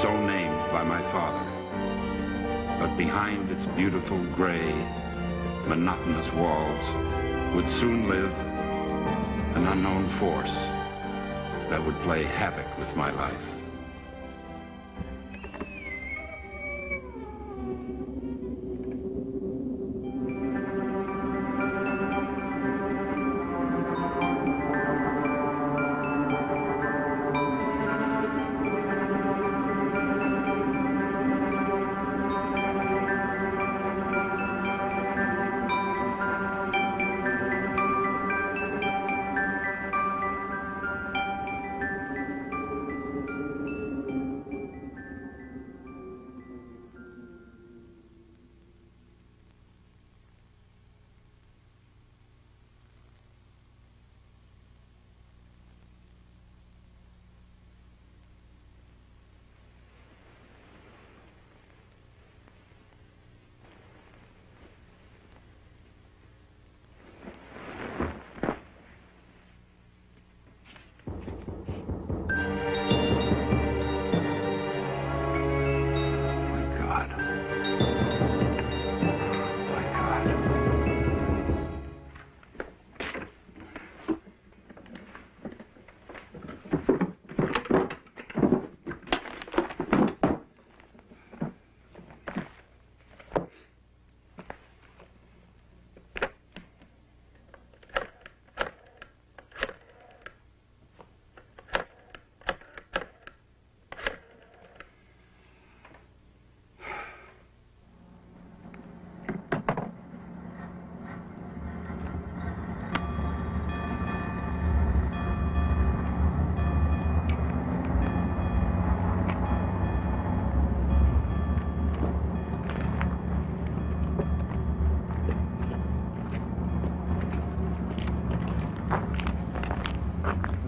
so named by my father. But behind its beautiful gray, monotonous walls would soon live an unknown force that would play havoc with my life.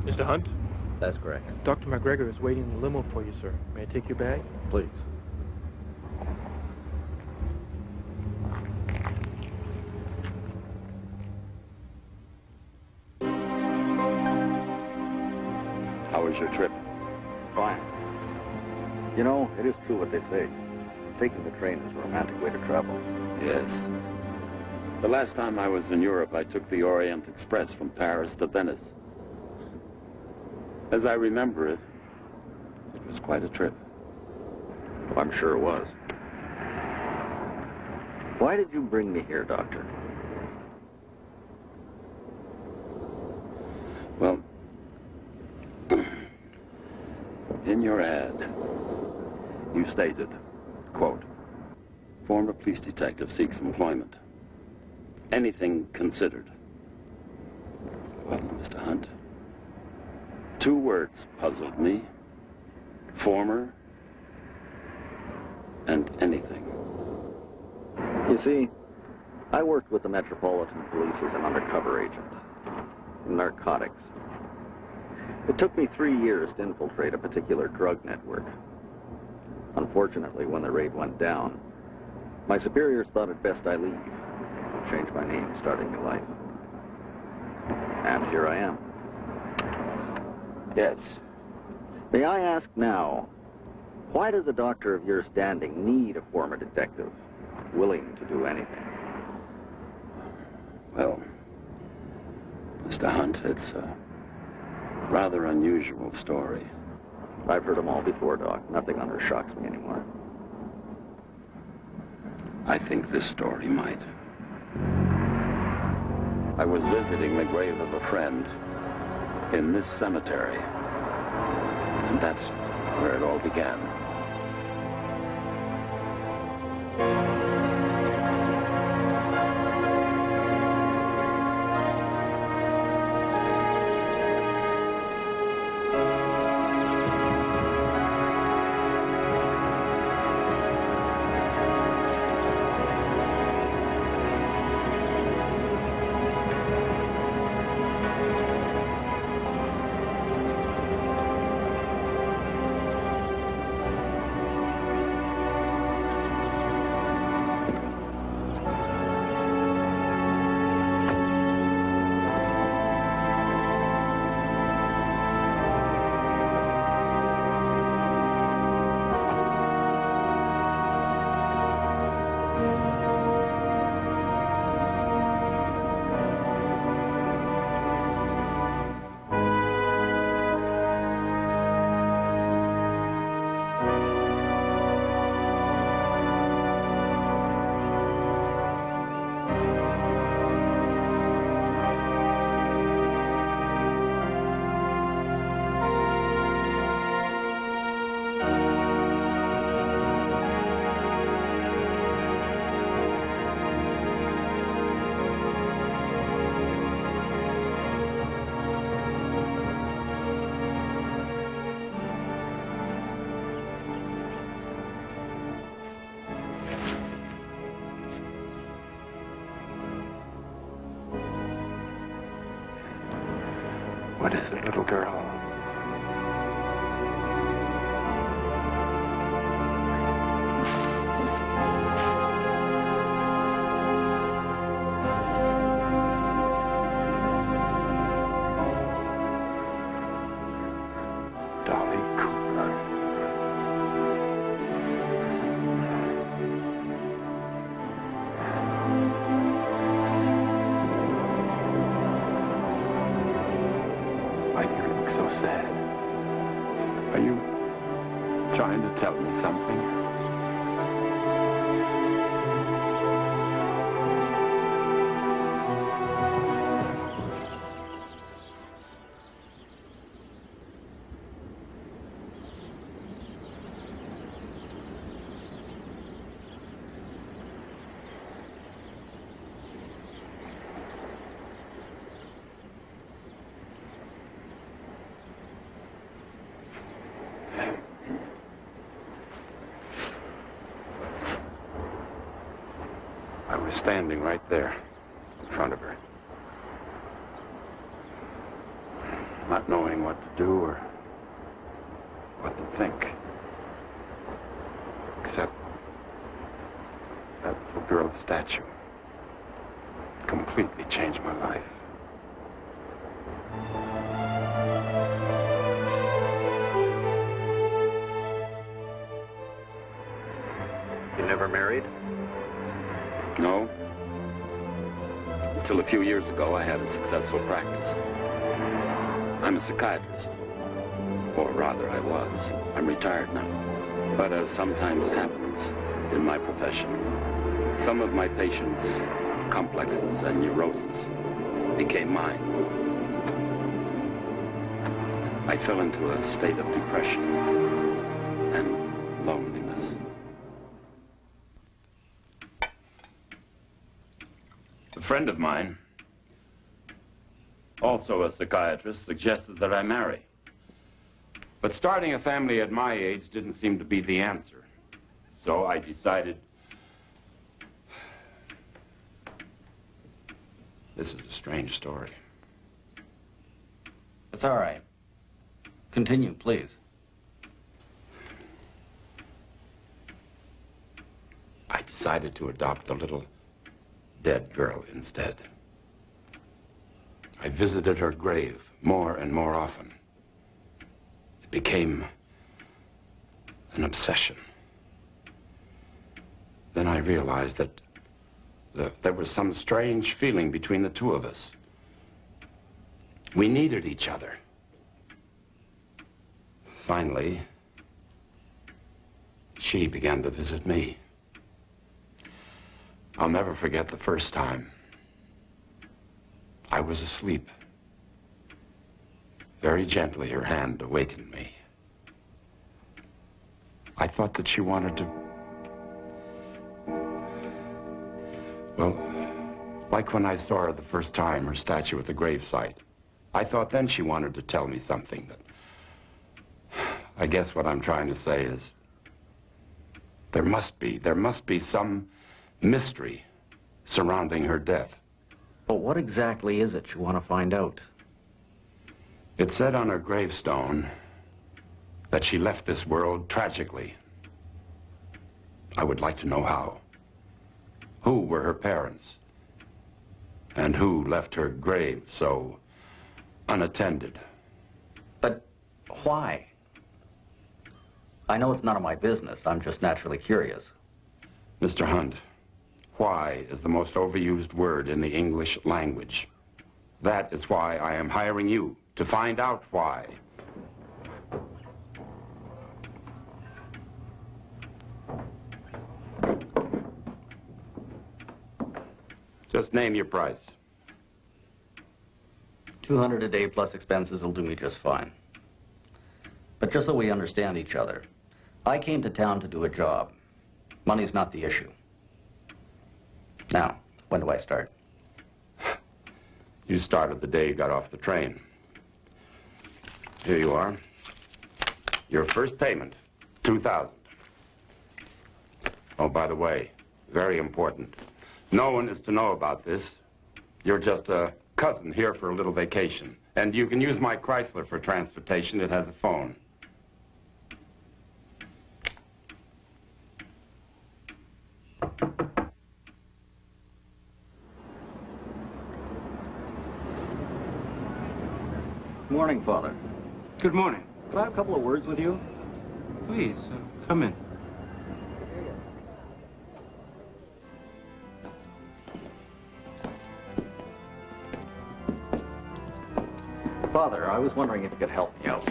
Mr. Hunt? That's correct. Dr. McGregor is waiting in the limo for you, sir. May I take your bag? Please. How was your trip? Fine. You know, it is true what they say. Taking the train is a romantic way to travel. Yes. The last time I was in Europe, I took the Orient Express from Paris to Venice. As I remember it, it was quite a trip. Well, I'm sure it was. Why did you bring me here, Doctor? Well, in your ad, you stated, quote, former police detective seeks employment. Anything considered. Well, Mr. Hunt, 2 words puzzled me. Former and anything. You see, I worked with the Metropolitan Police as an undercover agent in narcotics. It took me 3 years to infiltrate a particular drug network. Unfortunately, when the raid went down, my superiors thought it best I leave, change my name, start a new life. And here I am. Yes. May I ask now, why does a doctor of your standing need a former detective willing to do anything? Well, Mr. Hunt, it's a rather unusual story. I've heard them all before, Doc. Nothing on earth shocks me anymore. I think this story might. I was visiting the grave of a friend in this cemetery, and that's where it all began. What is it, little girl? Dolly Cooper. Why do you look so sad? Are you trying to tell me something? I was standing right there in front of her, not knowing what to do or what to think, except that little girl's statue completely changed my life. You never married? No. Until a few years ago, I had a successful practice. I'm a psychiatrist. Or rather, I was. I'm retired now. But as sometimes happens in my profession, some of my patients' complexes and neuroses became mine. I fell into a state of depression and loneliness. A friend of mine, also a psychiatrist, suggested that I marry. But starting a family at my age didn't seem to be the answer. So I decided, this is a strange story. It's all right. Continue, please. I decided to adopt the little dead girl instead. I visited her grave more and more often. It became an obsession. Then I realized that there was some strange feeling between the two of us. We needed each other. Finally, she began to visit me. I'll never forget the first time. I was asleep. Very gently, her hand awakened me. I thought that she wanted to... Well, like when I saw her the first time, her statue at the gravesite. I thought then she wanted to tell me something, but... I guess what I'm trying to say is... There must be some mystery surrounding her death. But what exactly is it you want to find out? It said on her gravestone that she left this world tragically. I would like to know how. Who were her parents? And who left her grave so unattended? But why? I know it's none of my business. I'm just naturally curious. Mr. Hunt, why is the most overused word in the English language. That is why I am hiring you, to find out why. Just name your price. $200 a day plus expenses will do me just fine. But just so we understand each other, I came to town to do a job. Money's not the issue. Now, when do I start? You started the day you got off the train. Here you are. Your first payment, $2,000. Oh, by the way, very important. No one is to know about this. You're just a cousin here for a little vacation. And you can use my Chrysler for transportation. It has a phone. Morning, Father. Good morning. Could I have a couple of words with you? Please, come in. Father, I was wondering if you could help me out.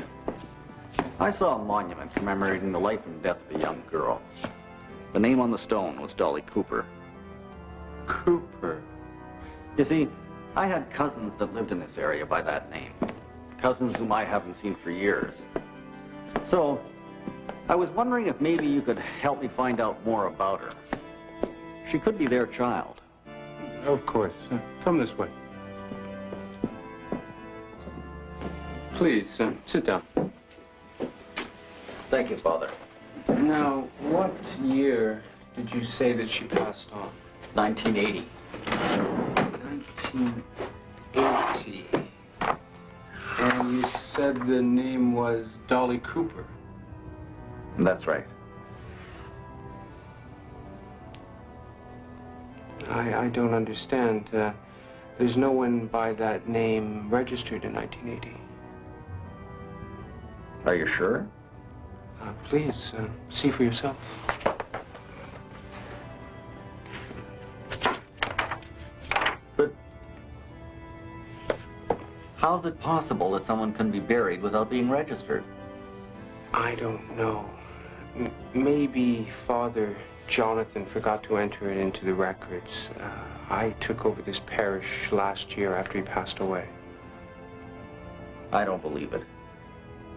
I saw a monument commemorating the life and death of a young girl. The name on the stone was Dolly Cooper. Cooper. You see, I had cousins that lived in this area by that name. Cousins whom I haven't seen for years. So, I was wondering if maybe you could help me find out more about her. She could be their child. Of course. Come this way. Please, sit down. Thank you, Father. Now, what year did you say that she passed on? 1980. 1980. And you said the name was Dolly Cooper. That's right. I don't understand. There's no one by that name registered in 1980. Are you sure? Please, see for yourself. But how's it possible that someone can be buried without being registered? I don't know. Maybe Father Jonathan forgot to enter it into the records. I took over this parish last year after he passed away. I don't believe it.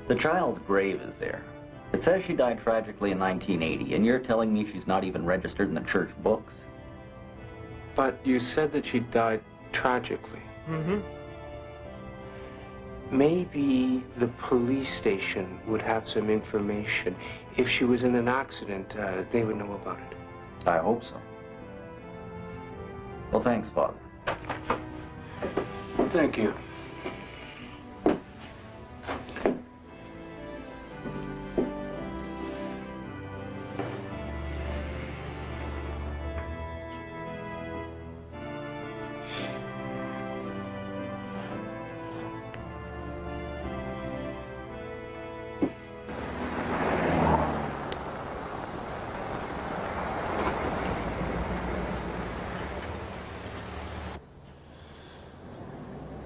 The child's grave is there. It says she died tragically in 1980, and you're telling me she's not even registered in the church books? But you said that she died tragically. Mm-hmm. Maybe the police station would have some information. If she was in an accident, they would know about it. I hope so. Well, thanks, Father. Thank you.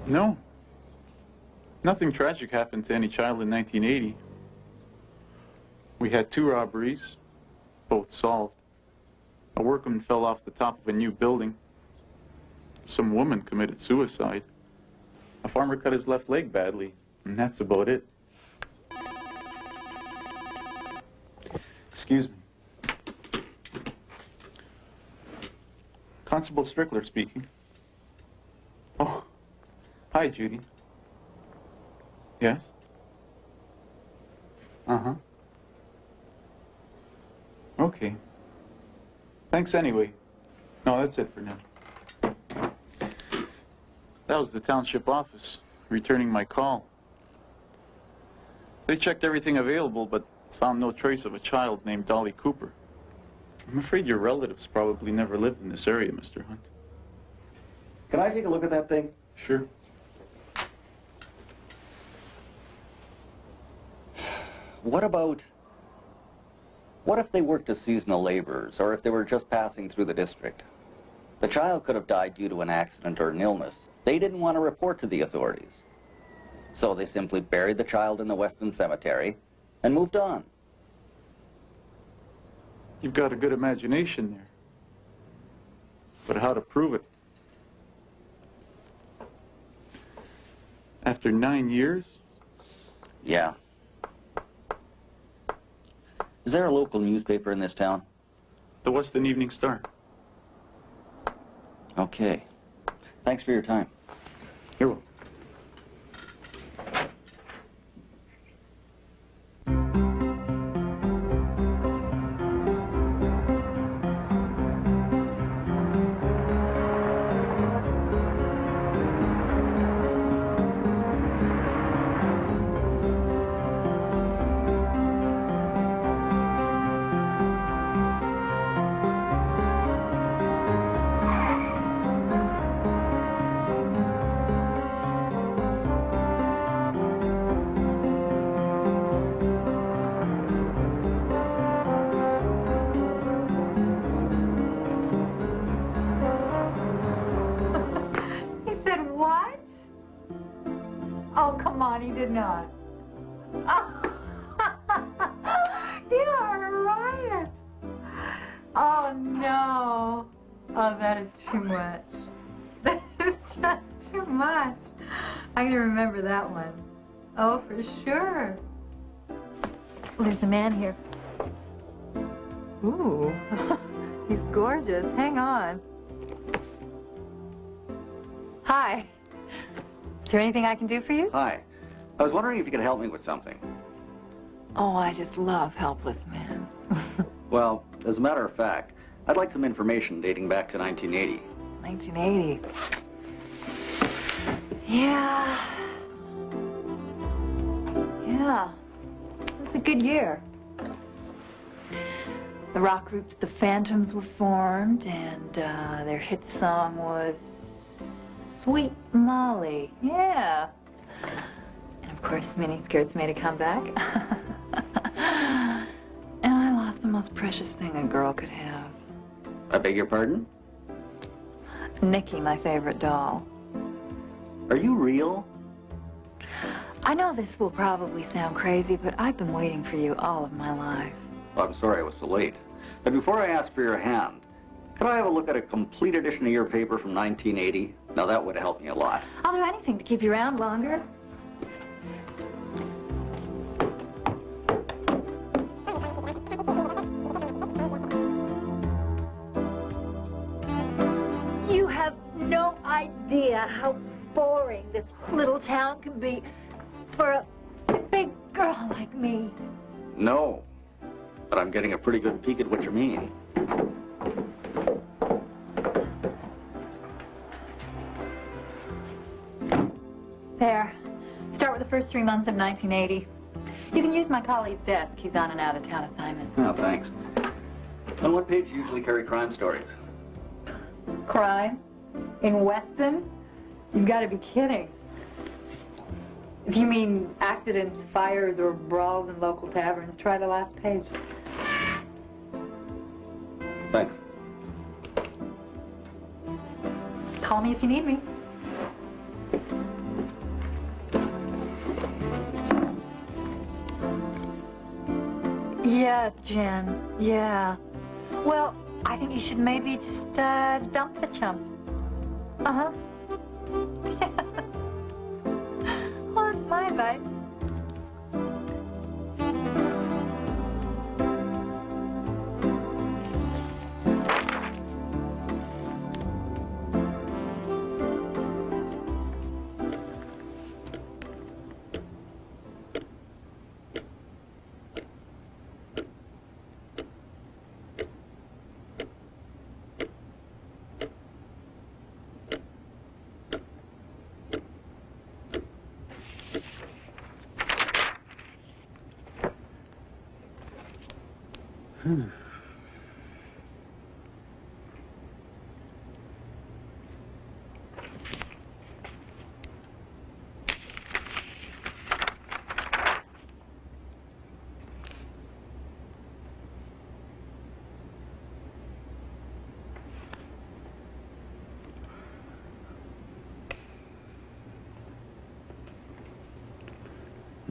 No. Nothing tragic happened to any child in 1980. We had 2 robberies, both solved. A workman fell off the top of a new building. Some woman committed suicide. A farmer cut his left leg badly, and that's about it. Excuse me. Constable Strickler speaking. Oh. Hi, Judy. Yes? Uh-huh. Okay. Thanks anyway. No, that's it for now. That was the township office, returning my call. They checked everything available, but found no trace of a child named Dolly Cooper. I'm afraid your relatives probably never lived in this area, Mr. Hunt. Can I take a look at that thing? Sure. What if they worked as seasonal laborers, or if they were just passing through the district? The child could have died due to an accident or an illness. They didn't want to report to the authorities. So they simply buried the child in the Weston Cemetery and moved on. You've got a good imagination there. But how to prove it? After 9 years? Yeah. Is there a local newspaper in this town? The Weston Evening Star. Okay. Thanks for your time. You're welcome. he did not. Oh, you are a riot. Oh, no. Oh, that is too much. That is just too much. I'm going to remember that one. Oh, for sure. There's a man here. Ooh, he's gorgeous. Hang on. Hi. Is there anything I can do for you? Hi. I was wondering if you could help me with something. Oh, I just love helpless men. Well, as a matter of fact, I'd like some information dating back to 1980. 1980. Yeah. Yeah. It was a good year. The rock groups The Phantoms were formed, and their hit song was Sweet Molly. Yeah. And of course, miniskirts made a comeback. And I lost the most precious thing a girl could have. I beg your pardon? Nikki, my favorite doll. Are you real? I know this will probably sound crazy, but I've been waiting for you all of my life. Oh, I'm sorry I was so late. But before I ask for your hand, could I have a look at a complete edition of your paper from 1980? Now, that would help me a lot. I'll do anything to keep you around longer. You have no idea how boring this little town can be for a big girl like me. No. But I'm getting a pretty good peek at what you mean. There. Start with the first 3 months of 1980. You can use my colleague's desk. He's on an out-of-town assignment. Oh, thanks. On what page do you usually carry crime stories? Crime? In Weston? You've got to be kidding. If you mean accidents, fires, or brawls in local taverns, try the last page. Thanks. Call me if you need me. Yeah, Jen. Yeah. Well, I think you should maybe just dump the chump. Uh-huh. Yeah. Well, that's my advice.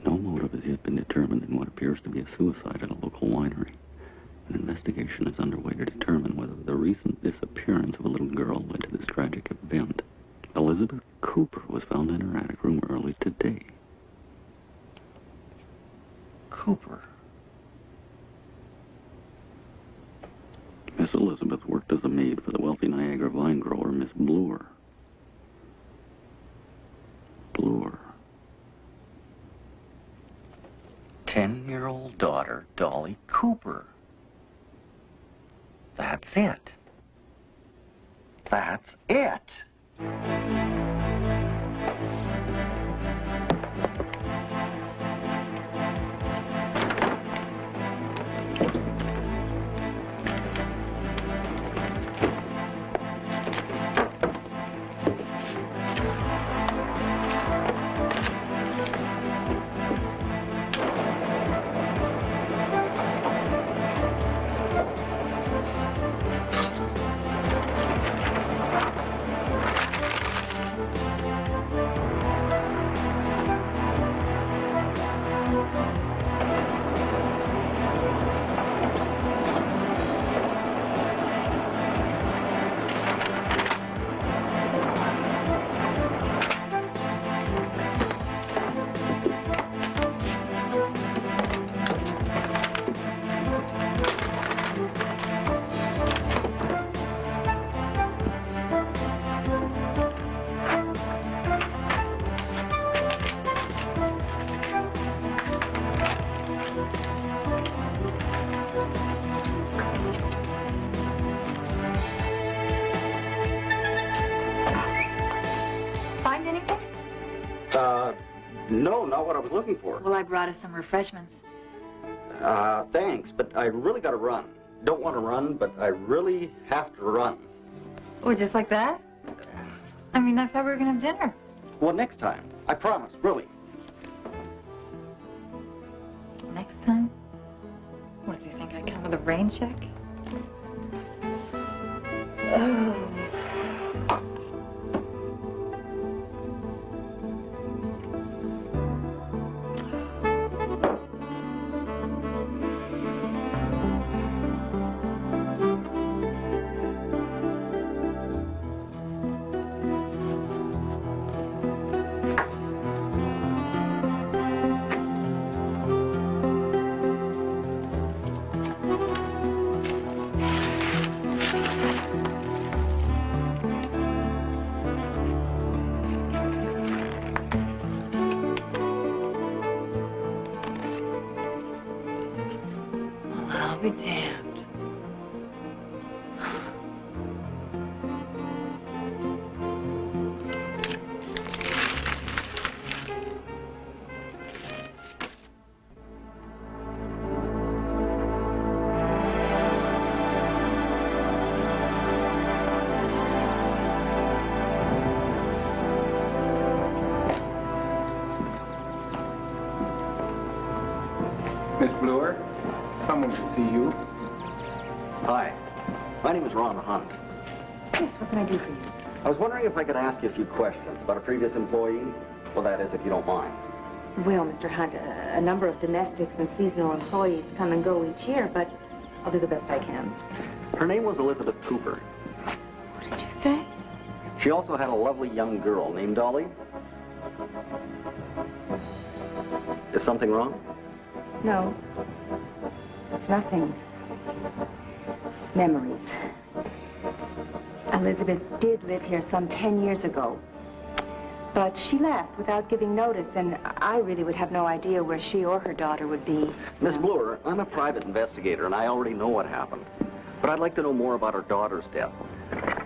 No motive has yet been determined in what appears to be a suicide at a local winery. An investigation is underway to determine whether the recent disappearance of a little girl led to this tragic event. Elizabeth Cooper was found in her attic room early today. Cooper? Miss Elizabeth worked as a maid for the wealthy Niagara vine grower, Miss Bloor. Bloor. 10-year-old daughter, Dolly Cooper. That's it. That's it. No, not what I was looking for. Well, I brought us some refreshments. Thanks, but I really gotta run. Don't want to run, but I really have to run. Oh, just like that? I mean, I thought we were gonna have dinner. Well, next time. I promise, really. Next time? What, does he think I come with a rain check? Oh. I'll be damned. Miss Bloor, someone to see you. Hi. My name is Ron Hunt. Yes, what can I do for you? I was wondering if I could ask you a few questions about a previous employee. Well, that is, if you don't mind. Well, Mr. Hunt, a number of domestics and seasonal employees come and go each year, but I'll do the best I can. Her name was Elizabeth Cooper. What did you say? She also had a lovely young girl named Dolly. Is something wrong? No. It's nothing. Memories. Elizabeth did live here some 10 years ago. But she left without giving notice, and I really would have no idea where she or her daughter would be. Miss Bloor, I'm a private investigator, and I already know what happened. But I'd like to know more about her daughter's death.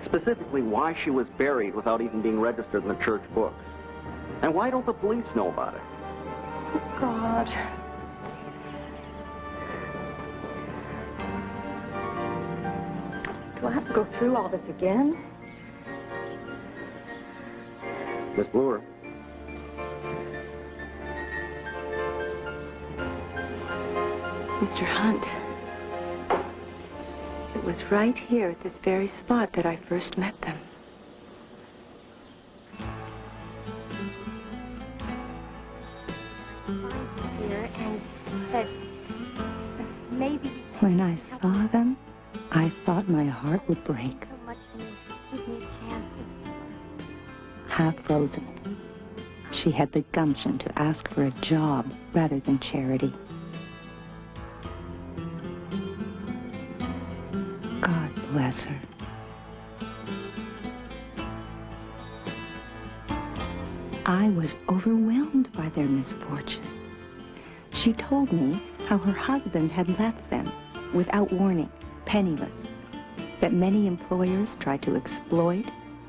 Specifically, why she was buried without even being registered in the church books. And why don't the police know about it? Oh, God. Do I have to go through all this again? Miss Bloor. Mr. Hunt, it was right here at this very spot that I first met them. Here and said maybe When I saw them, I thought my heart would break. so much to me. Give me a chance. Half frozen. She had the gumption to ask for a job rather than charity. God bless her. I was overwhelmed by their misfortune. She told me how her husband had left them without warning, penniless, that many employers tried to exploit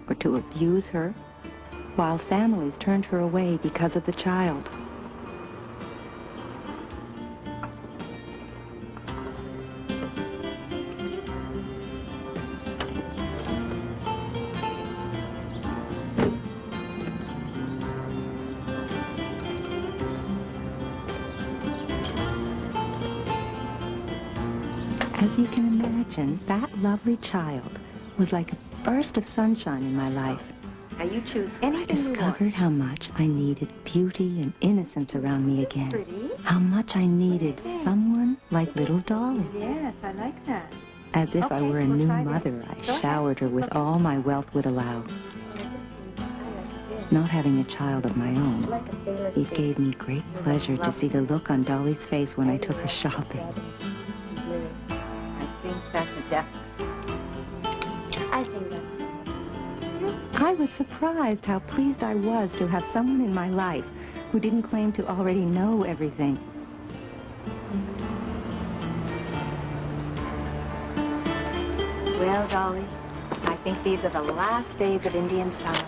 or to abuse her, while families turned her away because of the child. As you can imagine, that lovely child was like a burst of sunshine in my life. Now you choose I anything you want. discovered how much I needed beauty and innocence around me again. Pretty. How much I needed someone like little Dolly. Yes, I like that. As if I Okay, were a we'll new try this. mother, I Go ahead. showered her with all my wealth would allow. Not having a child of my own, Like a sailor's it suit. gave me great pleasure to see the look on Dolly's face when I took her shopping. I think that's a definite. I think that's. I was surprised how pleased I was to have someone in my life who didn't claim to already know everything. Well, Dolly, I think these are the last days of Indian summer.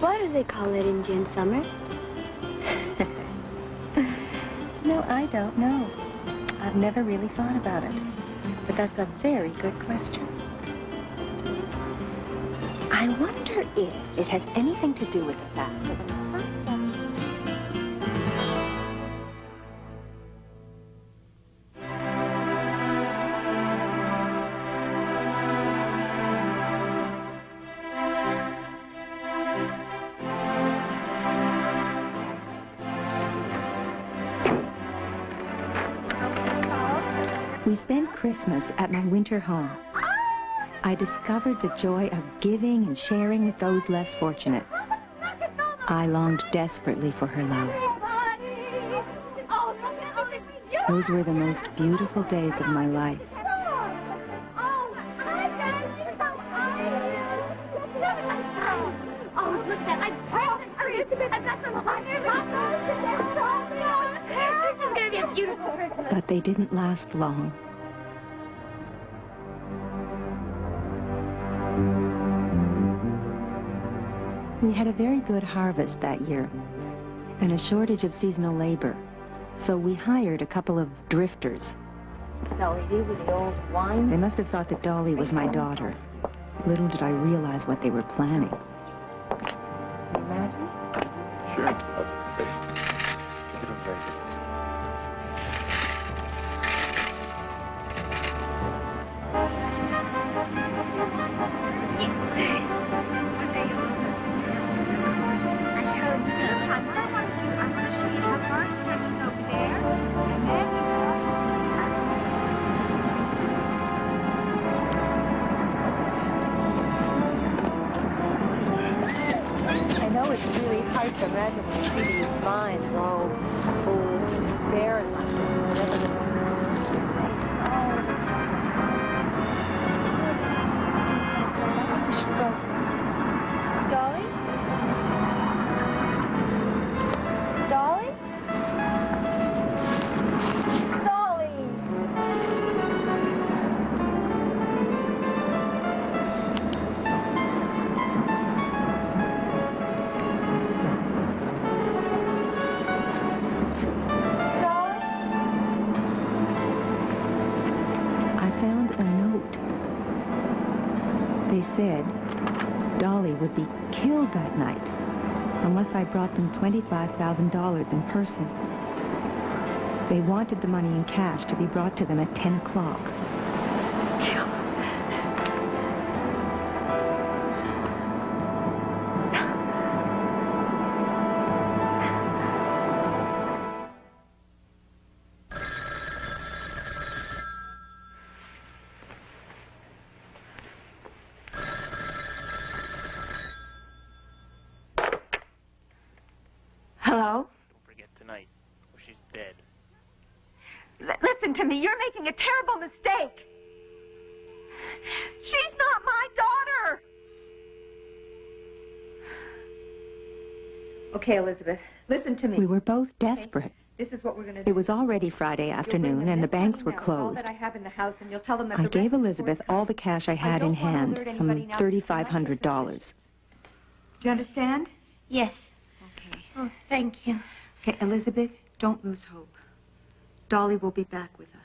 Why do they call it Indian summer? No, I don't know. I've never really thought about it. But that's a very good question. I wonder if it has anything to do with the fact that when the first We spent Christmas at my winter home. I discovered the joy of giving and sharing with those less fortunate. I longed desperately for her love. Those were the most beautiful days of my life. But they didn't last long. We had a very good harvest that year, and a shortage of seasonal labor, so we hired a couple of drifters. Dolly, with the old wine. They must have thought that Dolly was my daughter. Little did I realize what they were planning. Imagine. Sure. Get him right. I know it's really hard to imagine when Stevie's mind is all full, bare, and like we should go. Dolly? Dolly? Dolly! I found a note. They said Dolly would be killed that night unless I brought them $25,000 in person. They wanted the money in cash to be brought to them at 10 o'clock. Hello? Don't forget tonight, or she's dead. Listen to me. You're making a terrible mistake. She's not my daughter. Okay, Elizabeth, listen to me. We were both desperate. This is what we're going to do. It was already Friday afternoon, and the banks were All closed. that I have in the house, and you'll tell them that I the gave rest is Elizabeth all the cash I had in hand, some $3,500. Do you understand? Yes. Okay. Oh, thank you. Okay, Elizabeth, don't lose hope. Dolly will be back with us.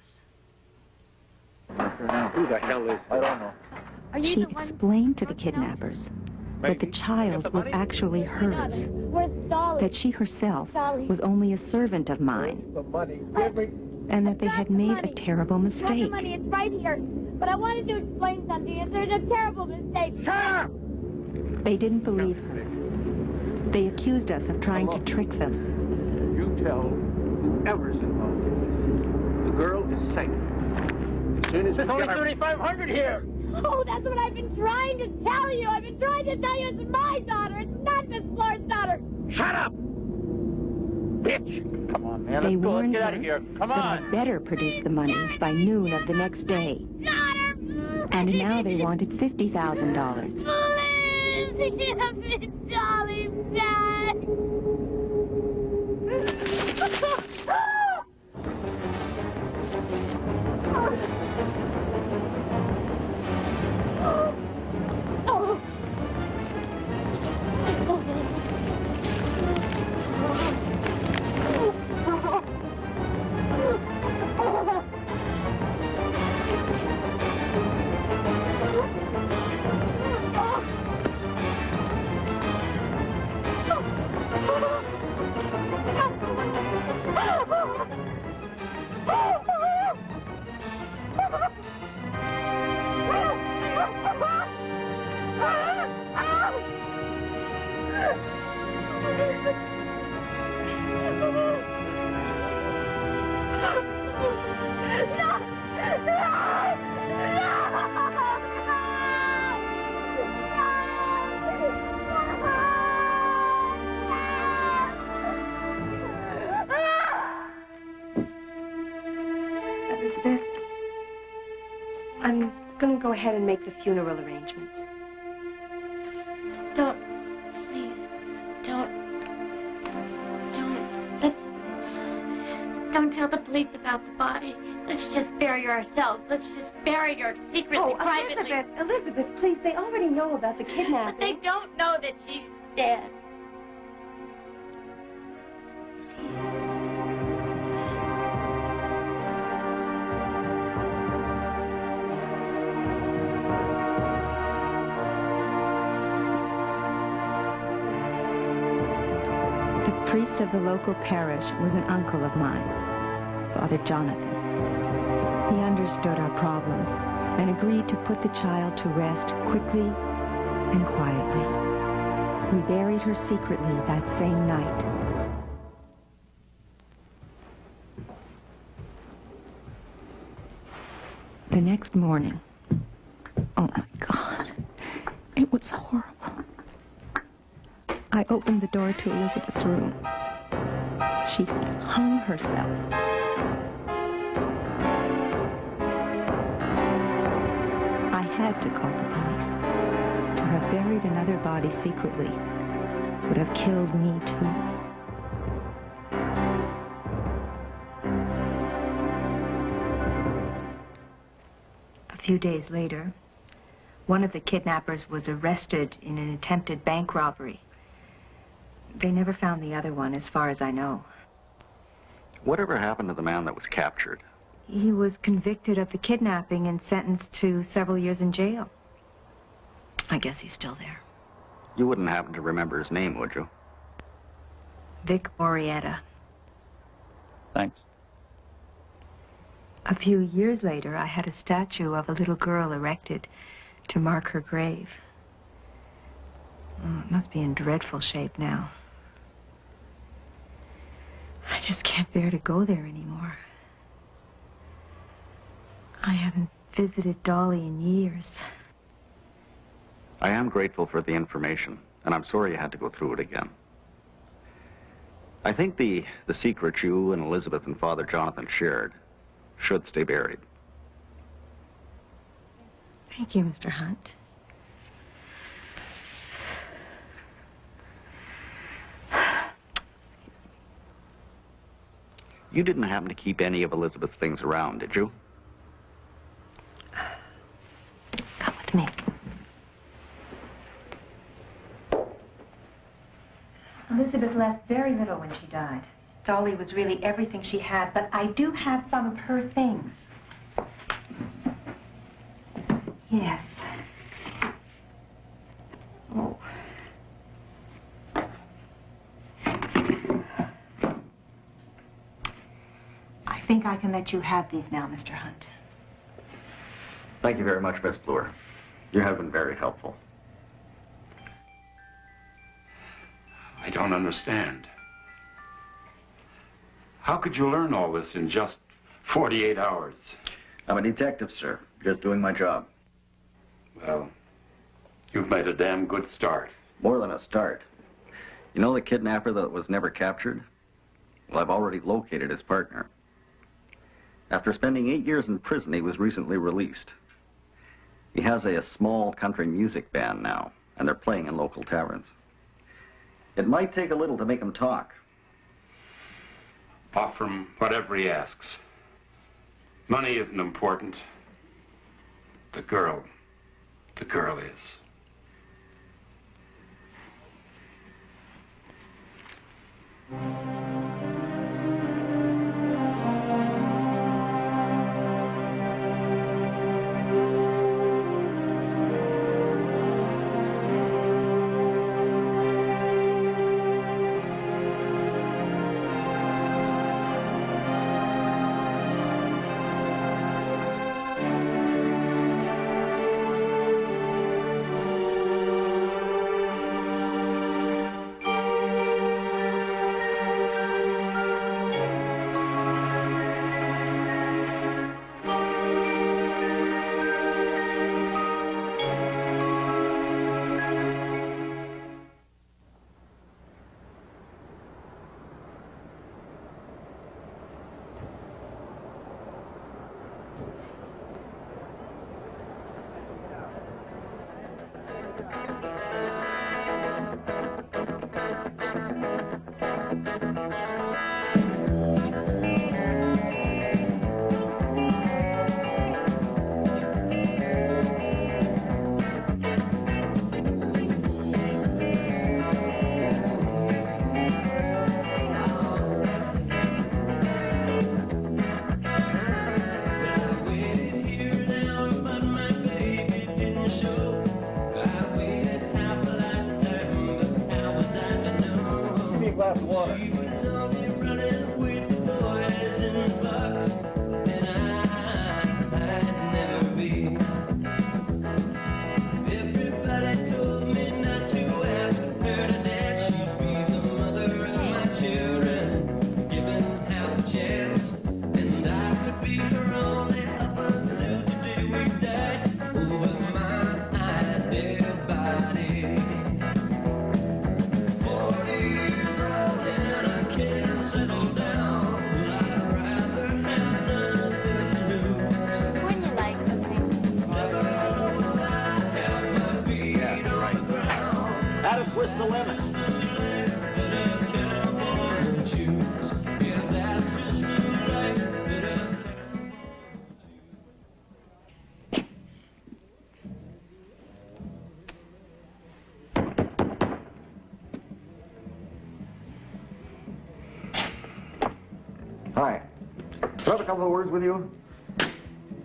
Who the hell is I don't know. Are you She the one? explained to the kidnappers that the child was actually hers, Where's Dolly? that she herself was only a servant of mine, The money. Give me. and that they had made a terrible Have the mistake. money. It's right here. But I wanted to explain something. There's a terrible mistake. They didn't believe her. They accused us of trying to trick them. You tell whoever's involved in this. The girl is safe. As soon as there's only 3,500 here. Oh, that's what I've been trying to tell you. I've been trying to tell you it's my daughter. It's not Miss Flora's daughter. Shut up, bitch! Come on, man. They Let's go. Let's warned get out her of here. Come that I on. better produce the money by noon of the next day. Daughter! And now they wanted $50,000. Please, give me Dolly back. I'm going to go ahead and make the funeral arrangements. Don't. Please. Don't tell the police about the body. Let's just bury her ourselves. Let's just bury her secretly, privately. Elizabeth, please, they already know about the kidnapping. But they don't know that she's dead. The priest of the local parish was an uncle of mine, Father Jonathan. He understood our problems and agreed to put the child to rest quickly and quietly. We buried her secretly that same night. The next morning, oh my God, it was horrible. I opened the door to Elizabeth's room. She hung herself. I had to call the police. To have buried another body secretly would have killed me too. A few days later, one of the kidnappers was arrested in an attempted bank robbery. They never found the other one, as far as I know. Whatever happened to the man that was captured? He was convicted of the kidnapping and sentenced to several years in jail. I guess he's still there. You wouldn't happen to remember his name, would you? Vic Morietta. Thanks. A few years later, I had a statue of a little girl erected to mark her grave. Oh, it must be in dreadful shape now. I just can't bear to go there anymore. I haven't visited Dolly in years. I am grateful for the information, and I'm sorry you had to go through it again. I think the secret you and Elizabeth and Father Jonathan shared should stay buried. Thank you, Mr. Hunt. You didn't happen to keep any of Elizabeth's things around, did you? Come with me. Elizabeth left very little when she died. Dolly was really everything she had, but I do have some of her things. Yes. Oh. I think I can let you have these now, Mr. Hunt. Thank you very much, Miss Bloor. You have been very helpful. I don't understand. How could you learn all this in just 48 hours? I'm a detective, sir. Just doing my job. Well, you've made a damn good start. More than a start. You know the kidnapper that was never captured? Well, I've already located his partner. After spending 8 years in prison, he was recently released. He has a small country music band now, and they're playing in local taverns. It might take a little to make him talk. Offer him whatever he asks. Money isn't important. The girl is. Hi. Can I have a couple of words with you?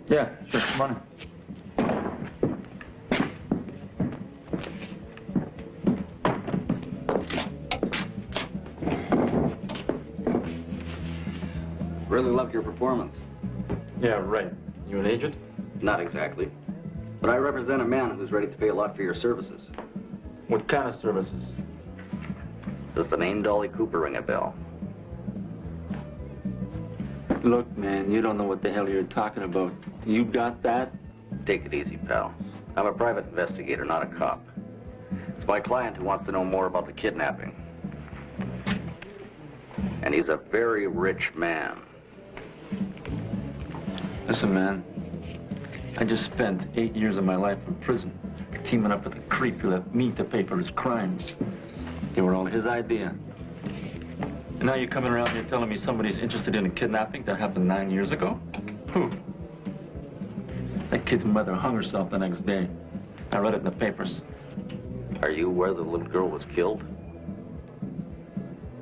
Yeah, sure. Come on in. Really loved your performance. Yeah, right. You an agent? Not exactly. But I represent a man who's ready to pay a lot for your services. What kind of services? Does the name Dolly Cooper ring a bell? Look, man, you don't know what the hell you're talking about. You got that? Take it easy, pal. I'm a private investigator, not a cop. It's my client who wants to know more about the kidnapping. And he's a very rich man. Listen, man, I just spent 8 years of my life in prison, teaming up with a creep who let me to pay for his crimes. They were all his idea. And now you're coming around here telling me somebody's interested in a kidnapping that happened 9 years ago? Who? That kid's mother hung herself the next day. I read it in the papers. Are you where the little girl was killed?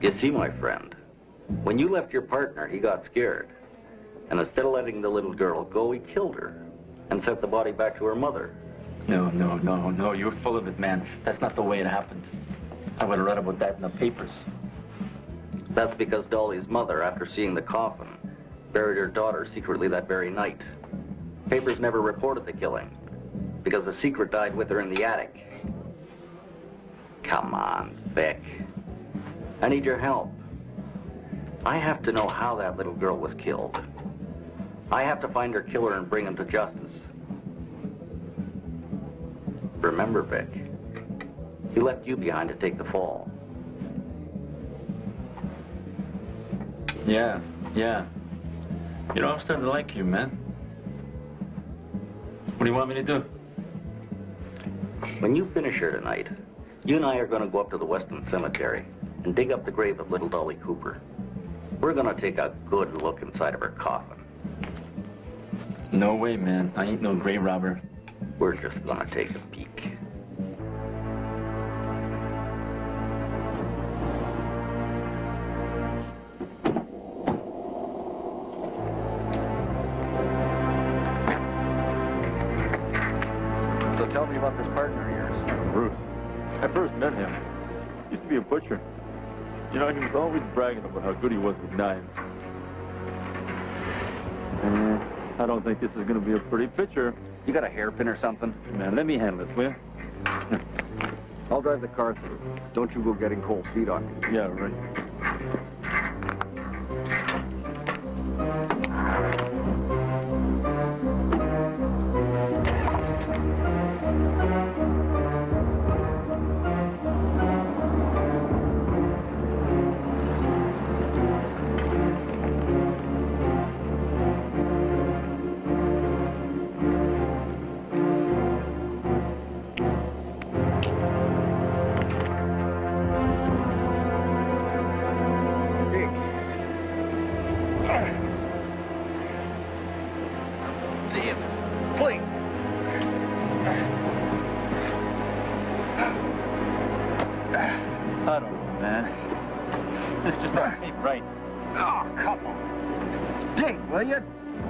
You see, my friend, when you left your partner, he got scared. And instead of letting the little girl go, he killed her and sent the body back to her mother. No, you're full of it, man. That's not the way it happened. I would have read about that in the papers. That's because Dolly's mother, after seeing the coffin, buried her daughter secretly that very night. Papers never reported the killing because the secret died with her in the attic. Come on, Beck. I need your help. I have to know how that little girl was killed. I have to find her killer and bring him to justice. Remember, Beck, he left you behind to take the fall. Yeah. You know, I'm starting to like you, man. What do you want me to do? When you finish here tonight, you and I are going to go up to the Weston Cemetery and dig up the grave of little Dolly Cooper. We're going to take a good look inside of her coffin. No way, man. I ain't no grave robber. We're just going to take a peek. So tell me about this partner of yours. Bruce. I first met him. He used to be a butcher. You know, he was always bragging about how good he was with knives. I don't think this is going to be a pretty picture. You got a hairpin or something? Man, let me handle this, will you? I'll drive the car through. Don't you go getting cold feet on me. Yeah, right. I don't know, man. This just don't seem right. Oh, come on. Dig, will you?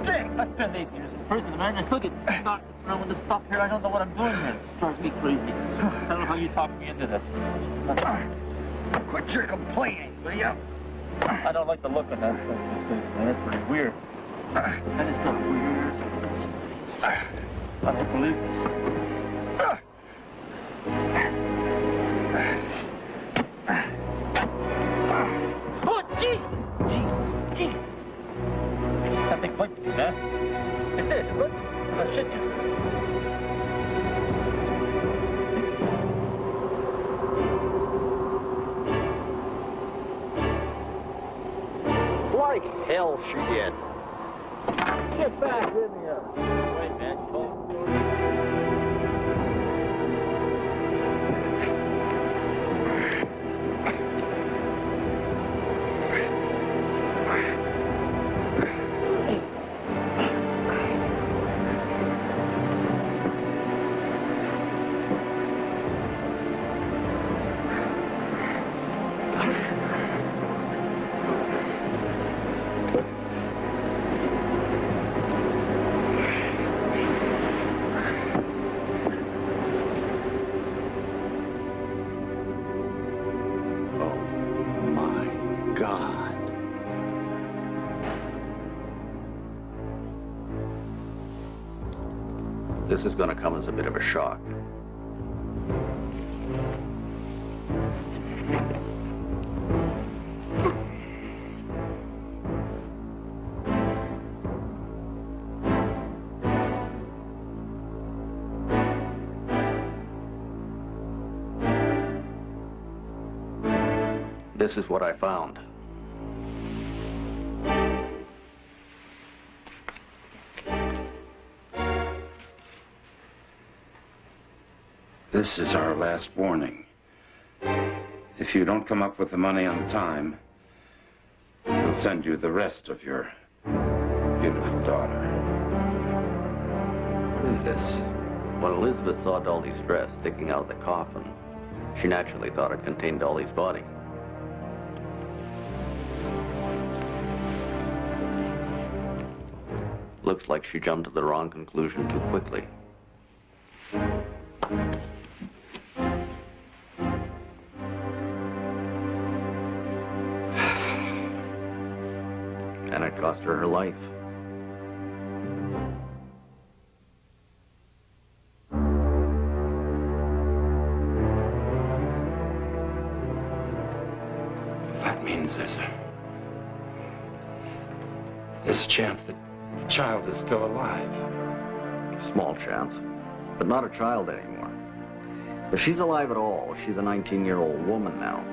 Dig! I spent 8 years in prison, man. I still get knocked around with this stuff here. I don't know what I'm doing here. It drives me crazy. I don't know how you talked me into this. Quit your complaining, will you? I don't like the look of that stuff in his face, man. That's pretty weird. And it's got weird stuff. I don't believe this. Oh, Jesus! Jesus! That thing went to me, man. It did. Look. Oh, shit, yeah. Like hell she did. Get back in here. Wait, man. This is going to come as a bit of a shock. This is what I found. This is our last warning. If you don't come up with the money on time, we'll send you the rest of your beautiful daughter. What is this? When Elizabeth saw Dolly's dress sticking out of the coffin, she naturally thought it contained Dolly's body. Looks like she jumped to the wrong conclusion too quickly. And it cost her her life. That means there's a chance that the child is still alive. Small chance, but not a child anymore. If she's alive at all, she's a 19-year-old woman now.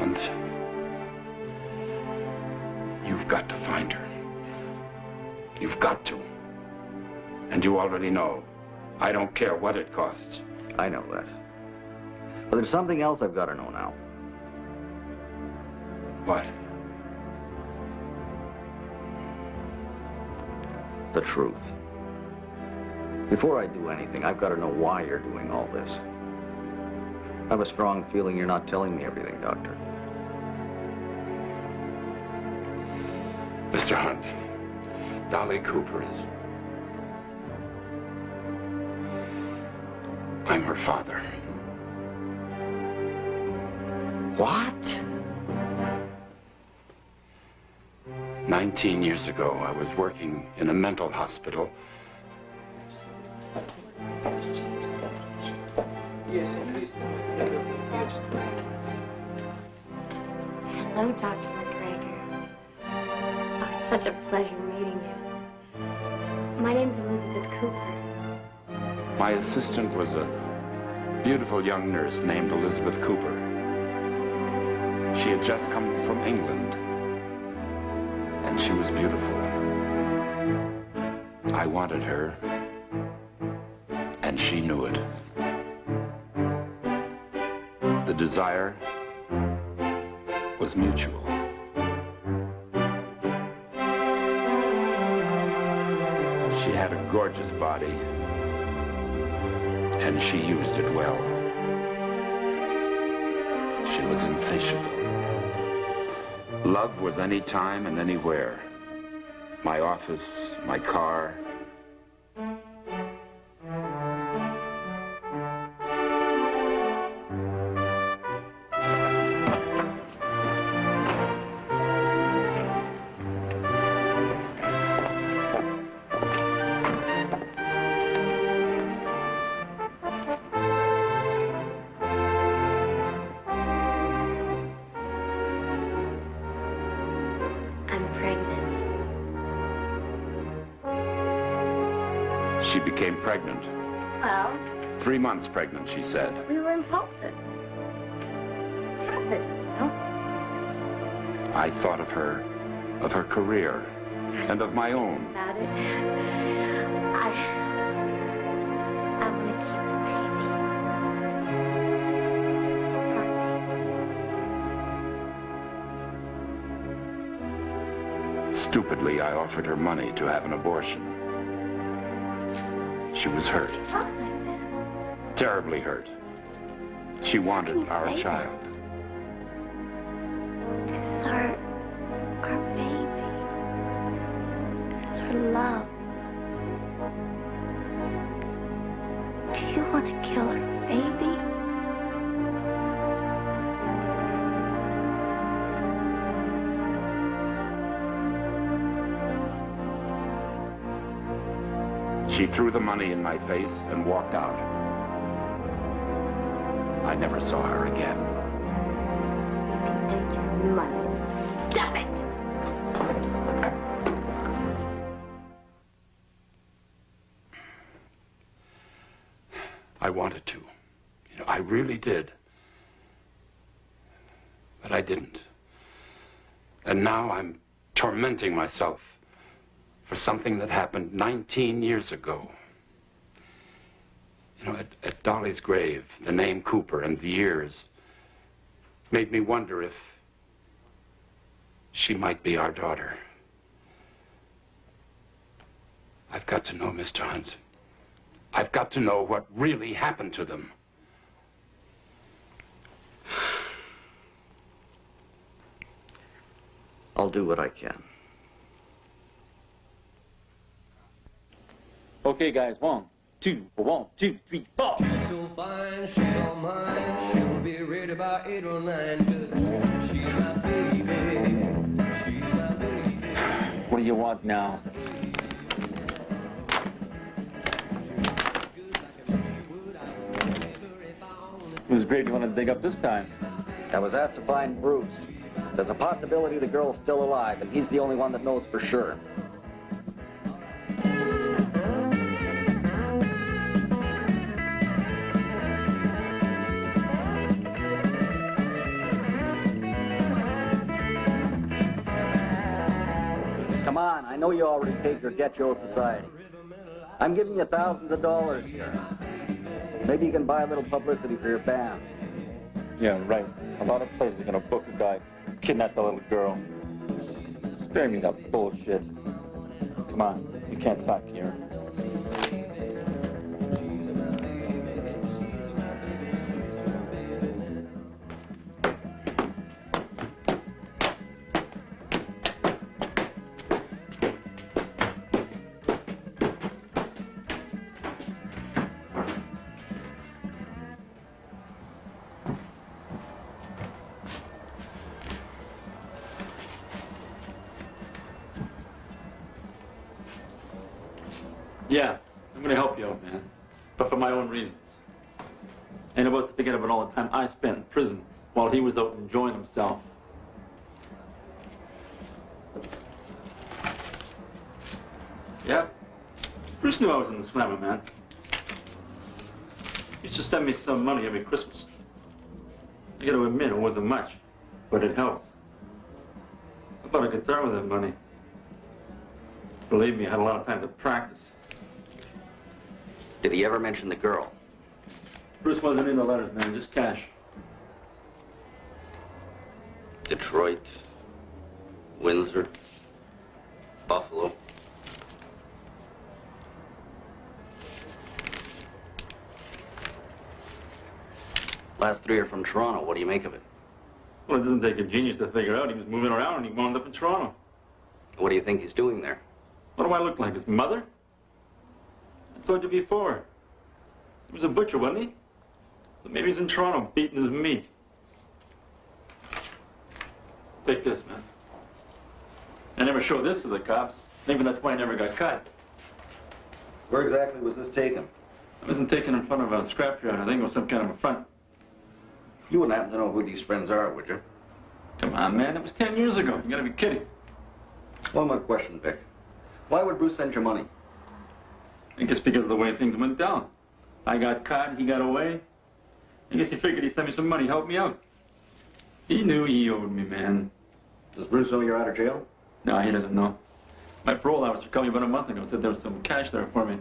And you've got to find her. You've got to. And you already know. I don't care what it costs. I know that. But there's something else I've got to know now. What? The truth. Before I do anything, I've got to know why you're doing all this. I have a strong feeling you're not telling me everything, Doctor. Mr. Hunt, Dolly Cooper is... I'm her father. What? 19 years ago, I was working in a mental hospital. Hello, Dr. McGregor. Oh, it's such a pleasure meeting you. My name's Elizabeth Cooper. My assistant was a beautiful young nurse named Elizabeth Cooper. She had just come from England, and she was beautiful. I wanted her, and she knew it. The desire was was mutual. She had a gorgeous body, and she used it well. She was insatiable. Love was any time and anywhere. My office, my car. She became pregnant. Well? 3 months pregnant, she said. We were impulsive. Happens, you know? I thought of her career, and of my own. About it. I want to keep the baby. Stupidly, I offered her money to have an abortion. She was hurt. Terribly hurt. She wanted our child. This is our baby. This is our love. Do you want to kill our baby? She threw the money in my face and walked out. I never saw her again. Take your money and stop it! I wanted to. You know, I really did. But I didn't. And now I'm tormenting myself for something that happened 19 years ago. You know, at Dolly's grave, the name Cooper and the years made me wonder if she might be our daughter. I've got to know, Mr. Hunt. I've got to know what really happened to them. I'll do what I can. Okay, guys, 1, 2, 1, 2, 3, 4. She's so fine, she's all mine. She'll be ready by 8 or 9. 'Cause she's my baby. She's my baby. What do you want now? Whose grave do you want to dig up this time? I was asked to find Bruce. There's a possibility the girl's still alive, and he's the only one that knows for sure. Come on, I know you already paid your Getcho Society. I'm giving you thousands of dollars here. Maybe you can buy a little publicity for your band. Yeah, right. A lot of places are gonna book a guy who kidnapped a little girl. Spare me that bullshit. Come on, you can't talk here. Yeah, I'm gonna help you out, man. But for my own reasons. Ain't about to forget about all the time I spent in prison while he was out enjoying himself. Yeah? Bruce knew I was in the slammer, man. He used to send me some money every Christmas. I gotta admit, it wasn't much, but it helped. I bought a guitar with that money. Believe me, I had a lot of time to practice. Did he ever mention the girl? Bruce wasn't in the letters, man, just cash. Detroit, Windsor, Buffalo. Last three are from Toronto. What do you make of it? Well, it doesn't take a genius to figure out he was moving around and he wound up in Toronto. What do you think he's doing there? What do I look like, his mother? I told you before. He was a butcher, wasn't he? But maybe he's in Toronto beating his meat. Take this, man. I never showed this to the cops. Maybe that's why I never got caught. Where exactly was this taken? I wasn't taken in front of a scrapyard. I think it was some kind of a front. You wouldn't happen to know who these friends are, would you? Come on, man. It was 10 years ago. You gotta be kidding. One more question, Vic. Why would Bruce send you money? I guess because of the way things went down. I got caught, he got away. I guess he figured he'd send me some money, help me out. He knew he owed me, man. Does Bruce know you're out of jail? No, he doesn't know. My parole officer called me about a month ago, said there was some cash there for me.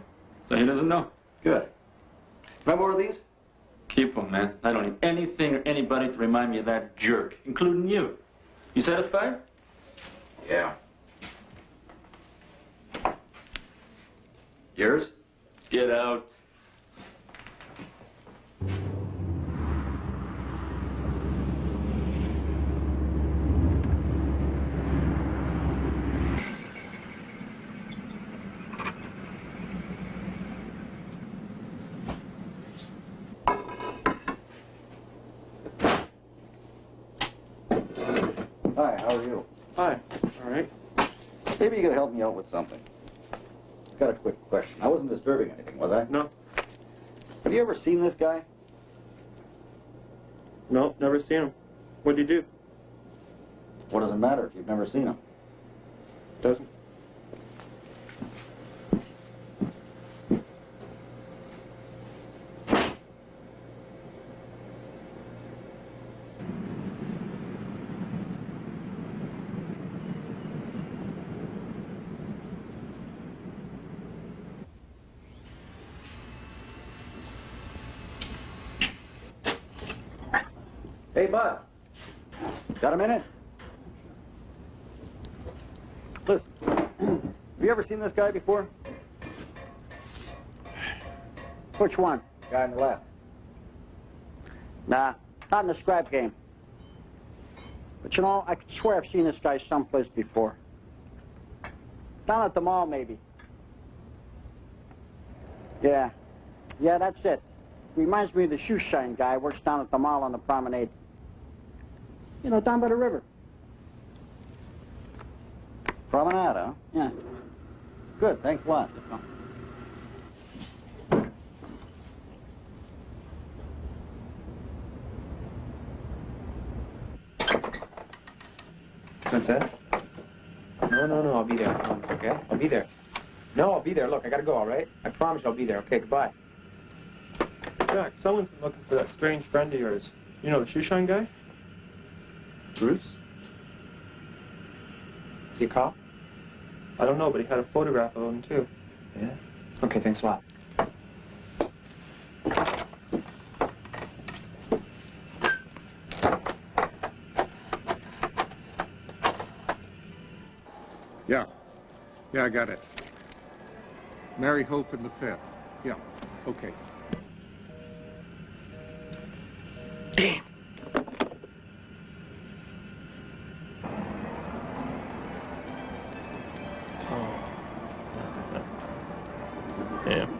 So he doesn't know. Good. Have more of these? Keep them, man. I don't need anything or anybody to remind me of that jerk, including you. You satisfied? Yeah. Yours? Get out. Hi, how are you? Hi. All right. Maybe you could help me out with something. Got a quick question. I wasn't disturbing anything, was I? No. Have you ever seen this guy? No, never seen him. What'd he do? What does it matter if you've never seen him? Doesn't. Hey, Bud. Got a minute? Listen, have you ever seen this guy before? Which one? Guy on the left. Nah, not in the scrap game. But you know, I could swear I've seen this guy someplace before. Down at the mall, maybe. Yeah, that's it. Reminds me of the shoe shine guy who works down at the mall on the promenade. You know, down by the river. Promenade, huh? Yeah. Good, thanks a lot. What's that? No, I'll be there. I promise, okay? I'll be there. No, I'll be there. Look, I gotta go, all right? I promise I'll be there. Okay, goodbye. Jack, someone's been looking for that strange friend of yours. You know, the shoe shine guy? Bruce? Is he a cop? I don't know, but he had a photograph of him, too. Yeah? Okay, thanks a lot. Yeah, I got it. Mary Hope and the Fifth. Yeah, okay. Damn. Damn.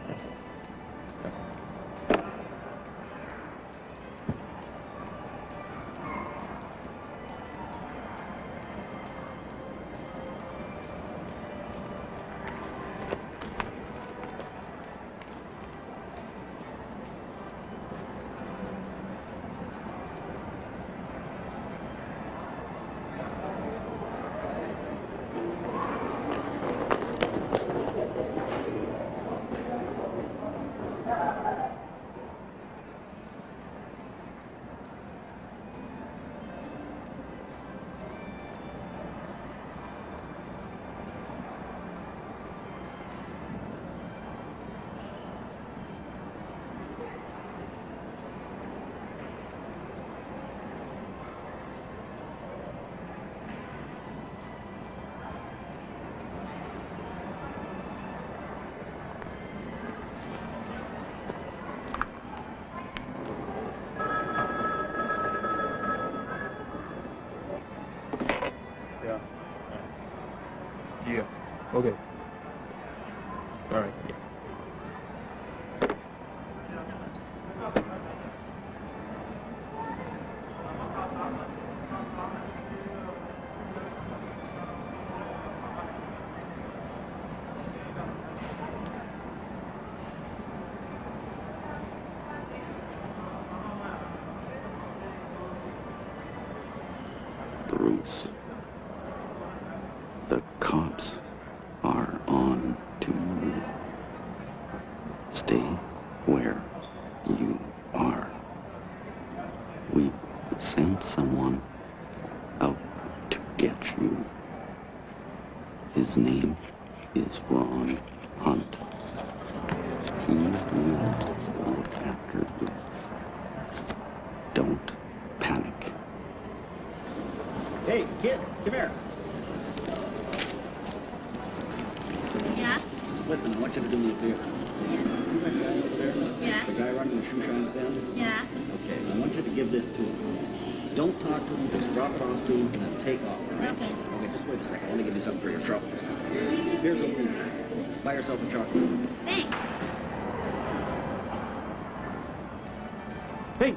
Yeah. Yeah. Okay. All right. Bruce, the cops are on to you. Stay where you are. We've sent someone out to get you. His name is Ron Hunt. He will look after you. Don't panic. Hey, kid, come here. Yeah? Listen, I want you to do me a favor. Yeah. See that guy over there? Yeah. The guy running the shoe shine stand? Yeah. Okay, I want you to give this to him. Don't talk to him, just drop it off to him and then take off, all right? Okay. Okay, just wait a second. I want to give you something for your trouble. Here's a week. Buy yourself a chocolate. Thanks. Hey!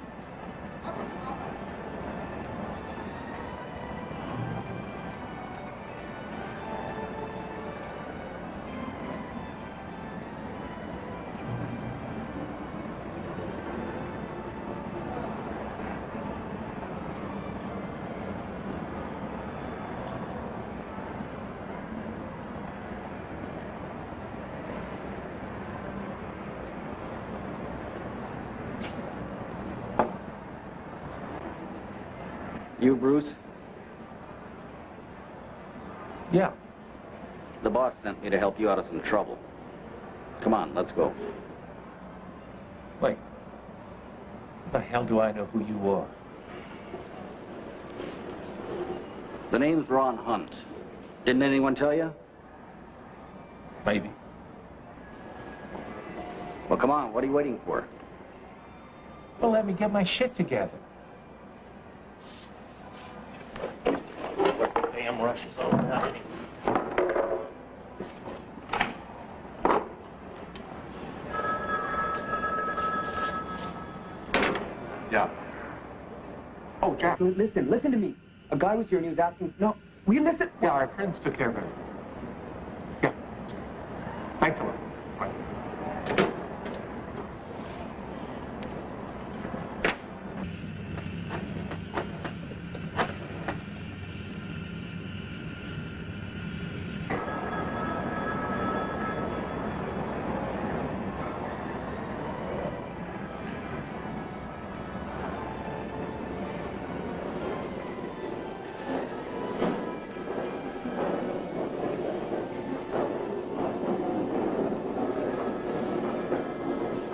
You, Bruce? Yeah. The boss sent me to help you out of some trouble. Come on, let's go. Wait. How the hell do I know who you are? The name's Ron Hunt. Didn't anyone tell you? Maybe. Well, come on, what are you waiting for? Well, let me get my shit together. Damn rush is over now anyway. Yeah. Oh, Jack, listen to me. A guy was here and he was asking, no, will you listen? Yeah, our friends took care of it. Yeah. Thanks a lot. Bye.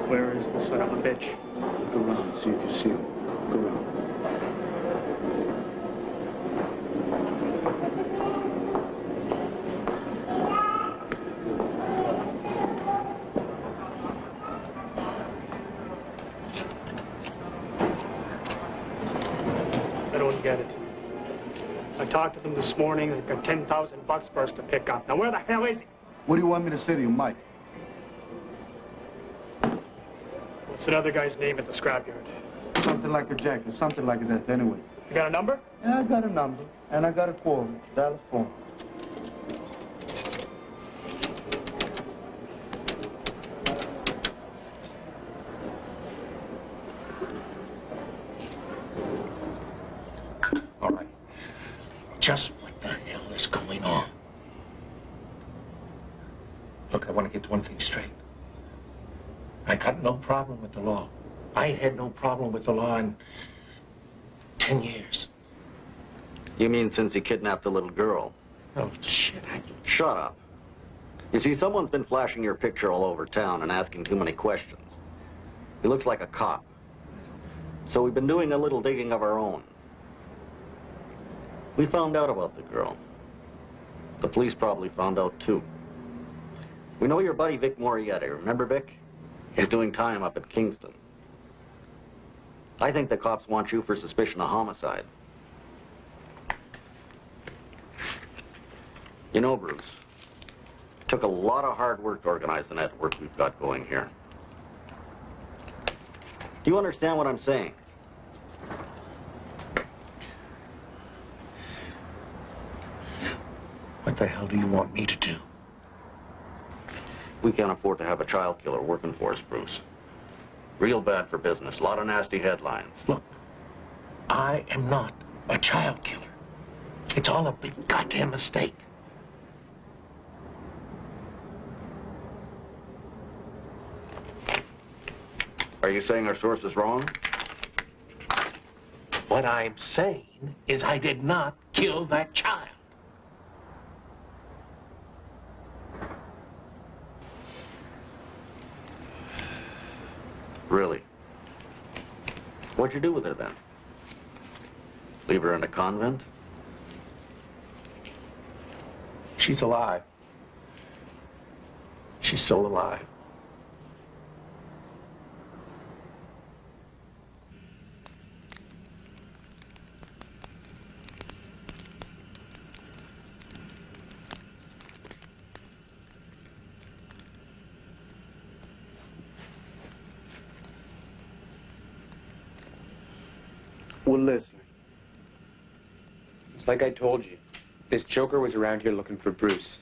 Where is the son of a bitch? Look around, see if you see him. Look around. I don't get it. I talked to them this morning. They've got $10,000 for us to pick up. Now, where the hell is he? What do you want me to say to you, Mike? What's that other guy's name at the scrapyard? Something like a jacket, something like that anyway. You got a number? Yeah, I got a number, and I got a call. Dial a phone. All right. Just what the hell is going on? Look, I want to get one thing straight. I got no problem with the law. I ain't had no problem with the law in 10 years. You mean since he kidnapped a little girl? Oh, shit. Shut up. You see, someone's been flashing your picture all over town and asking too many questions. He looks like a cop. So we've been doing a little digging of our own. We found out about the girl. The police probably found out too. We know your buddy Vic Moriarty. Remember Vic? He's doing time up at Kingston. I think the cops want you for suspicion of homicide. You know, Bruce, it took a lot of hard work to organize the network we've got going here. Do you understand what I'm saying? What the hell do you want me to do? We can't afford to have a child killer working for us, Bruce. Real bad for business. A lot of nasty headlines. Look, I am not a child killer. It's all a big goddamn mistake. Are you saying our source is wrong? What I'm saying is I did not kill that child. Really? What'd you do with her then? Leave her in a convent? She's alive. She's still alive. Well, listen. It's like I told you. This joker was around here looking for Bruce,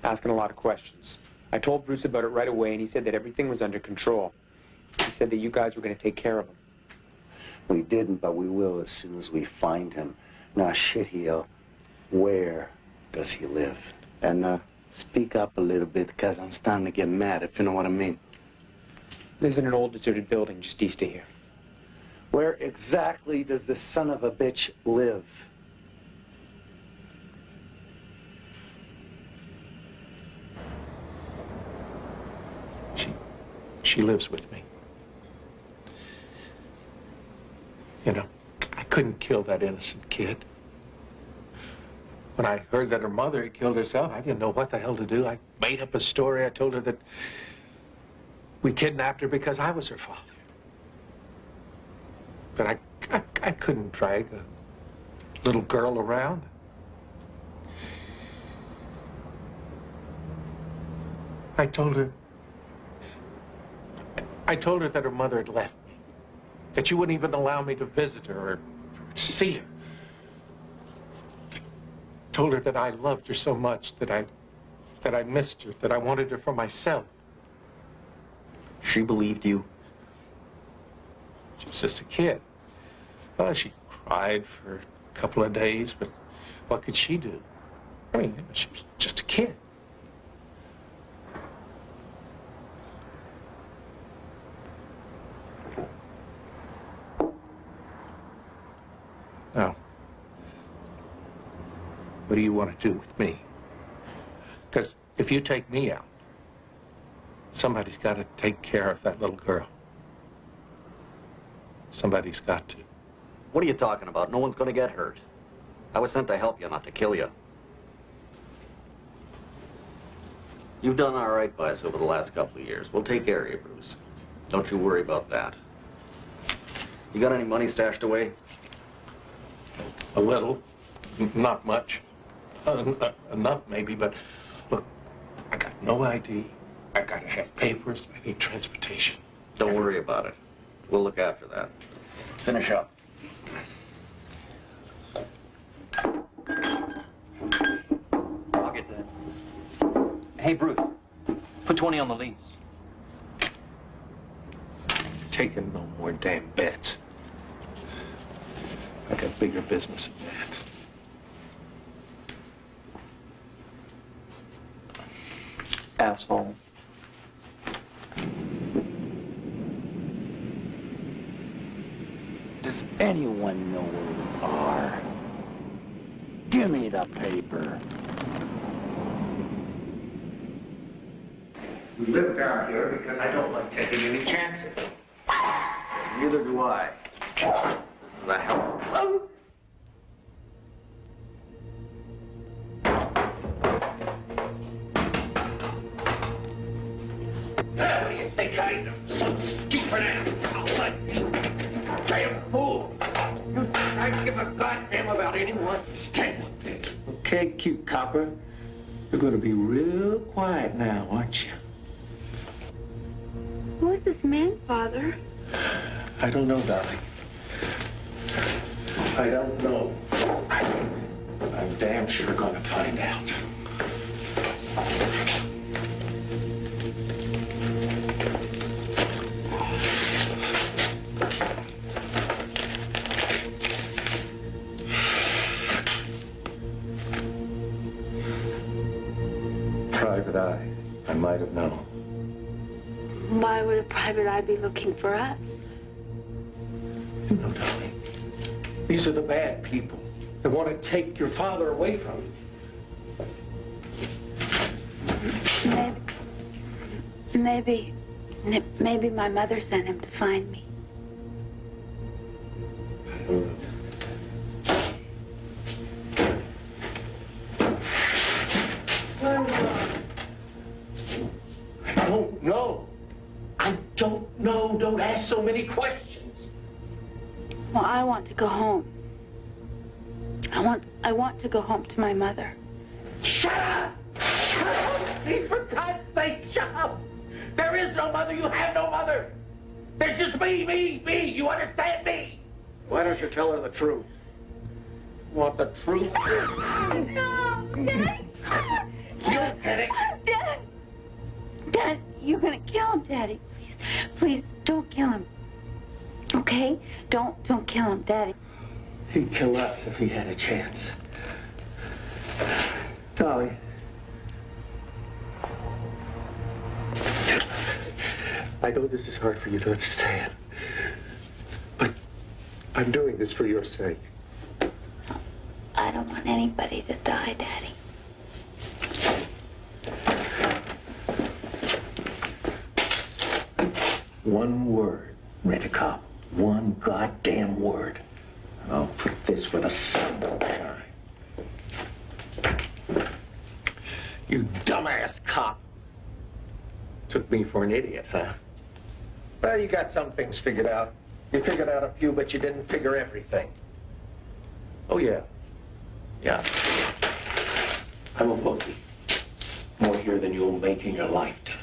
asking a lot of questions. I told Bruce about it right away, and he said that everything was under control. He said that you guys were going to take care of him. We didn't, but we will as soon as we find him. Now, shit, Heel, where does he live? And, speak up a little bit, because I'm starting to get mad, if you know what I mean. Lives in an old deserted building just east of here. Where exactly does this son of a bitch live? She lives with me. You know, I couldn't kill that innocent kid. When I heard that her mother had killed herself, I didn't know what the hell to do. I made up a story. I told her that we kidnapped her because I was her father. But I couldn't drag a little girl around. I told her that her mother had left me, that she wouldn't even allow me to visit her or see her. Told her that I loved her so much that I missed her, that I wanted her for myself. She believed you? She was just a kid. Well, she cried for a couple of days, but what could she do? I mean, she was just a kid. Now, what do you want to do with me? Because if you take me out, somebody's got to take care of that little girl. Somebody's got to. What are you talking about? No one's going to get hurt. I was sent to help you, not to kill you. You've done all right by us over the last couple of years. We'll take care of you, Bruce. Don't you worry about that. You got any money stashed away? A little. Not much. Enough, maybe, but look, I got no ID. I gotta have papers. I need transportation. Don't worry about it. We'll look after that. Finish up. I'll get that. Hey, Bruce, put 20 on the lease. Taking no more damn bets. I got bigger business than that. Asshole. Does anyone know where we are? Give me the paper. We live down here because I don't like taking any chances. Neither do I. This is a hell of a... What do you think I am? Some stupid ass like you. Damn fool. You think I give a goddamn about anyone? Stand up there. Okay, cute copper. You're going to be real quiet now, aren't you? Who is this man, Father? I don't know, darling. I don't know. I'm damn sure going to find out. Private eye. I might have known. Why would a private eye be looking for us? No, darling. These are the bad people that want to take your father away from you. Maybe my mother sent him to find me. I don't know. Don't ask so many questions. Well, I want to go home. I want to go home to my mother. Shut up! Shut up! Please, for God's sake, shut up! There is no mother. You have no mother. There's just me. You understand me? Why don't you tell her the truth? Want the truth? No! Daddy! You get it? Dad, you're gonna kill him, Daddy. Please, don't kill him. Okay? Don't kill him, Daddy. He'd kill us if he had a chance. Dolly. I know this is hard for you to understand, but I'm doing this for your sake. I don't want anybody to die, Daddy. One word, Rent-A-Cop. One goddamn word. And I'll put this where the sun don't shine. You dumbass cop. Took me for an idiot, huh? Well, you got some things figured out. You figured out a few, but you didn't figure everything. Oh, yeah. Yeah. I'm a bookie. More here than you'll make in your lifetime.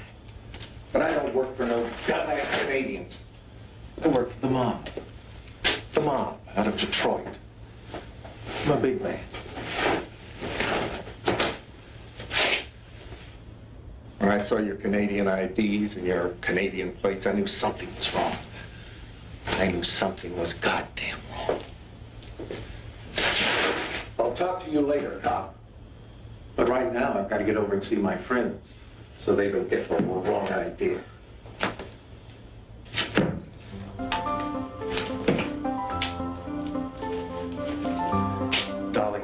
But I don't work for no dumbass Canadians. I work for the mob. The mob out of Detroit. I'm a big man. When I saw your Canadian IDs and your Canadian plates, I knew something was wrong. I knew something was goddamn wrong. I'll talk to you later, Cop. But right now, I've got to get over and see my friends so they don't get the wrong idea. Dolly.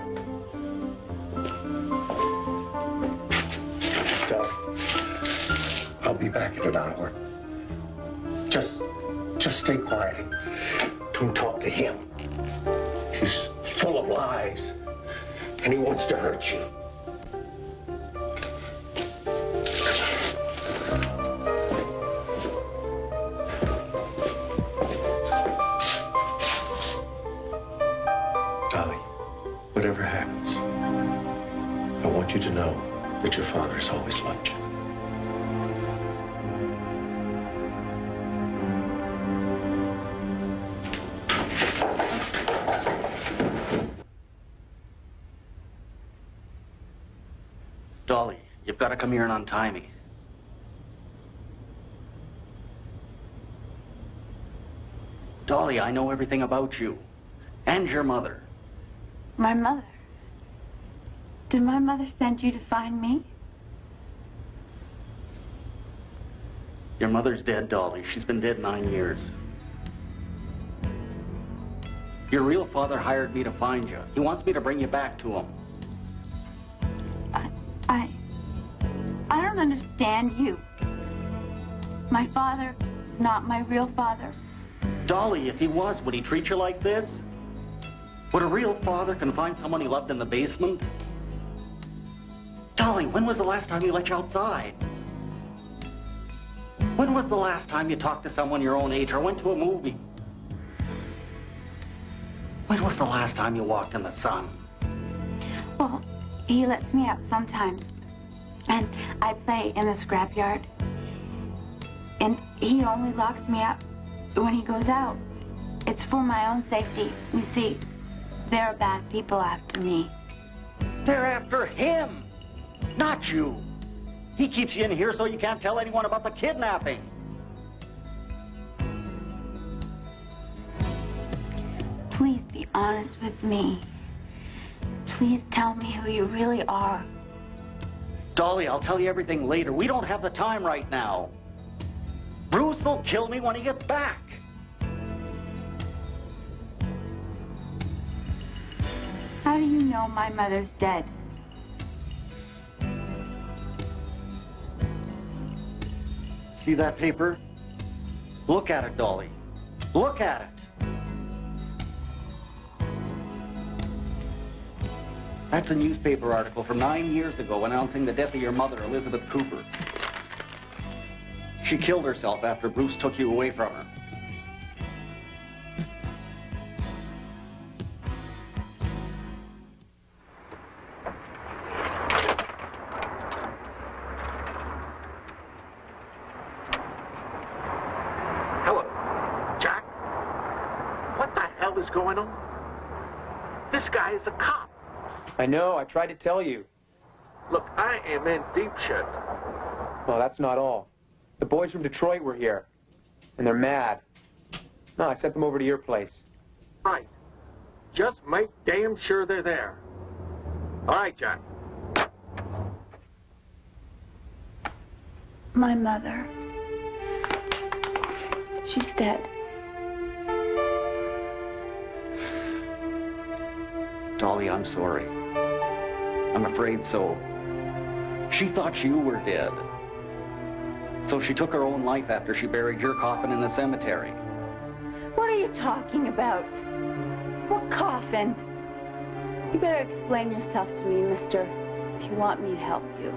I'll be back in an hour. Just stay quiet. Don't talk to him. He's full of lies, and he wants to hurt you. Dolly, whatever happens, I want you to know that your father's always loved you. Dolly, you've got to come here and untie me. Dolly, I know everything about you. And your mother. My mother? Did my mother send you to find me? Your mother's dead, Dolly. She's been dead 9 years. Your real father hired me to find you. He wants me to bring you back to him. I don't understand you. My father is not my real father. Dolly, if he was, would he treat you like this? Would a real father confine someone he loved in the basement? Dolly, when was the last time he let you outside? When was the last time you talked to someone your own age or went to a movie? When was the last time you walked in the sun? Well, he lets me out sometimes, And I play in the scrapyard. And he only locks me up when he goes out. It's for my own safety. You see, there are bad people after me. They're after him, not you. He keeps you in here so you can't tell anyone about the kidnapping. Please be honest with me. Please tell me who you really are. Dolly, I'll tell you everything later. We don't have the time right now. Bruce will kill me when he gets back. How do you know my mother's dead? See that paper? Look at it, Dolly. Look at it. That's a newspaper article from 9 years ago announcing the death of your mother, Elizabeth Cooper. She killed herself after Bruce took you away from her. Hello, Jack? What the hell is going on? This guy is a cop. I know, I tried to tell you. Look, I am in deep shit. Well, that's not all. The boys from Detroit were here, and they're mad. No, I sent them over to your place. Right. Just make damn sure they're there. All right, Jack. My mother. She's dead. Dolly, I'm sorry. I'm afraid so. She thought you were dead. So she took her own life after she buried your coffin in the cemetery. What are you talking about? What coffin? You better explain yourself to me, mister, if you want me to help you.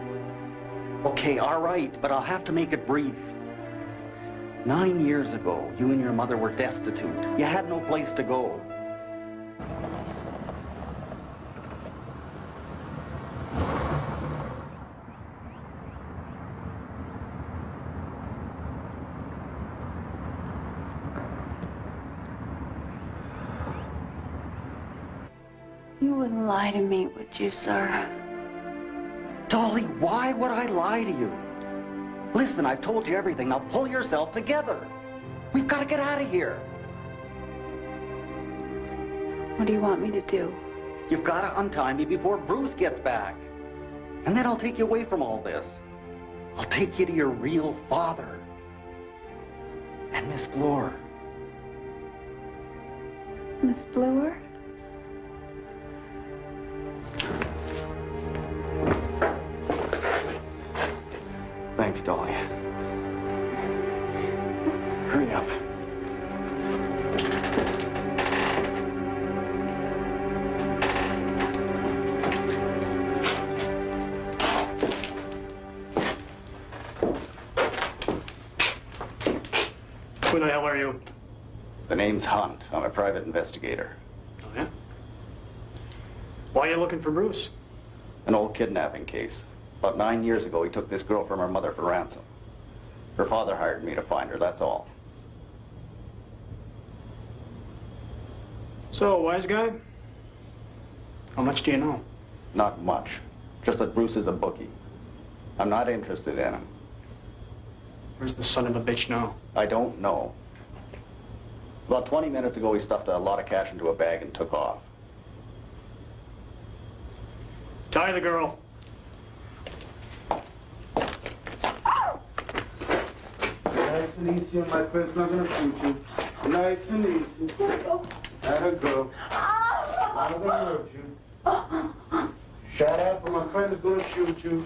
Okay, all right, but I'll have to make it brief. 9 years ago, you and your mother were destitute. You had no place to go. You wouldn't lie to me, would you, sir? Dolly, why would I lie to you? Listen, I've told you everything. Now pull yourself together. We've got to get out of here. What do you want me to do? You've got to untie me before Bruce gets back. And then I'll take you away from all this. I'll take you to your real father. And Miss Bloor. Miss Bloor? Thanks, Dolly. Hurry up. Who the hell are you? The name's Hunt. I'm a private investigator. Oh, yeah? Why are you looking for Bruce? An old kidnapping case. About 9 years ago, he took this girl from her mother for ransom. Her father hired me to find her, that's all. So, wise guy? How much do you know? Not much. Just that Bruce is a bookie. I'm not interested in him. Where's the son of a bitch now? I don't know. About 20 minutes ago, he stuffed a lot of cash into a bag and took off. Tie the girl. Nice and easy on my friend's not gonna shoot you. Nice and easy. Let her go. I'm not gonna hurt you. Shut up or my friend is gonna shoot you.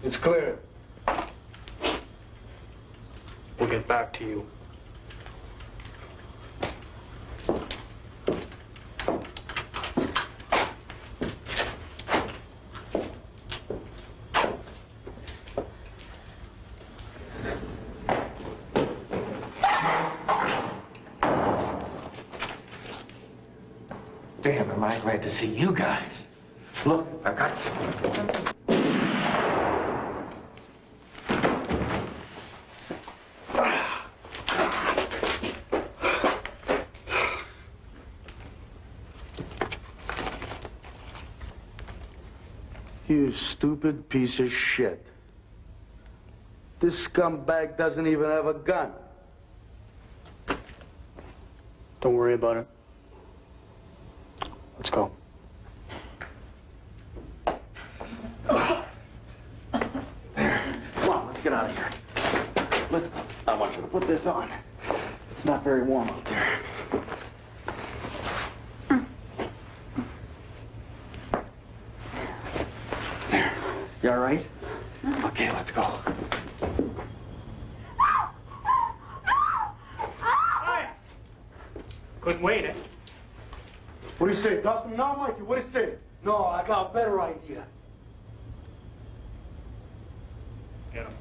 It's clear. We'll get back to you. am I glad to see you guys. Look, I got some. You stupid piece of shit. This scumbag doesn't even have a gun. Don't worry about it. Let's go. Come on, let's get out of here. Listen, I want you to put this on. It's not very warm out there. There. You all right? Okay, let's go. Couldn't wait, eh? What do you say, Dustin? No, Mikey, what do you say? No, I got a better idea. Get him.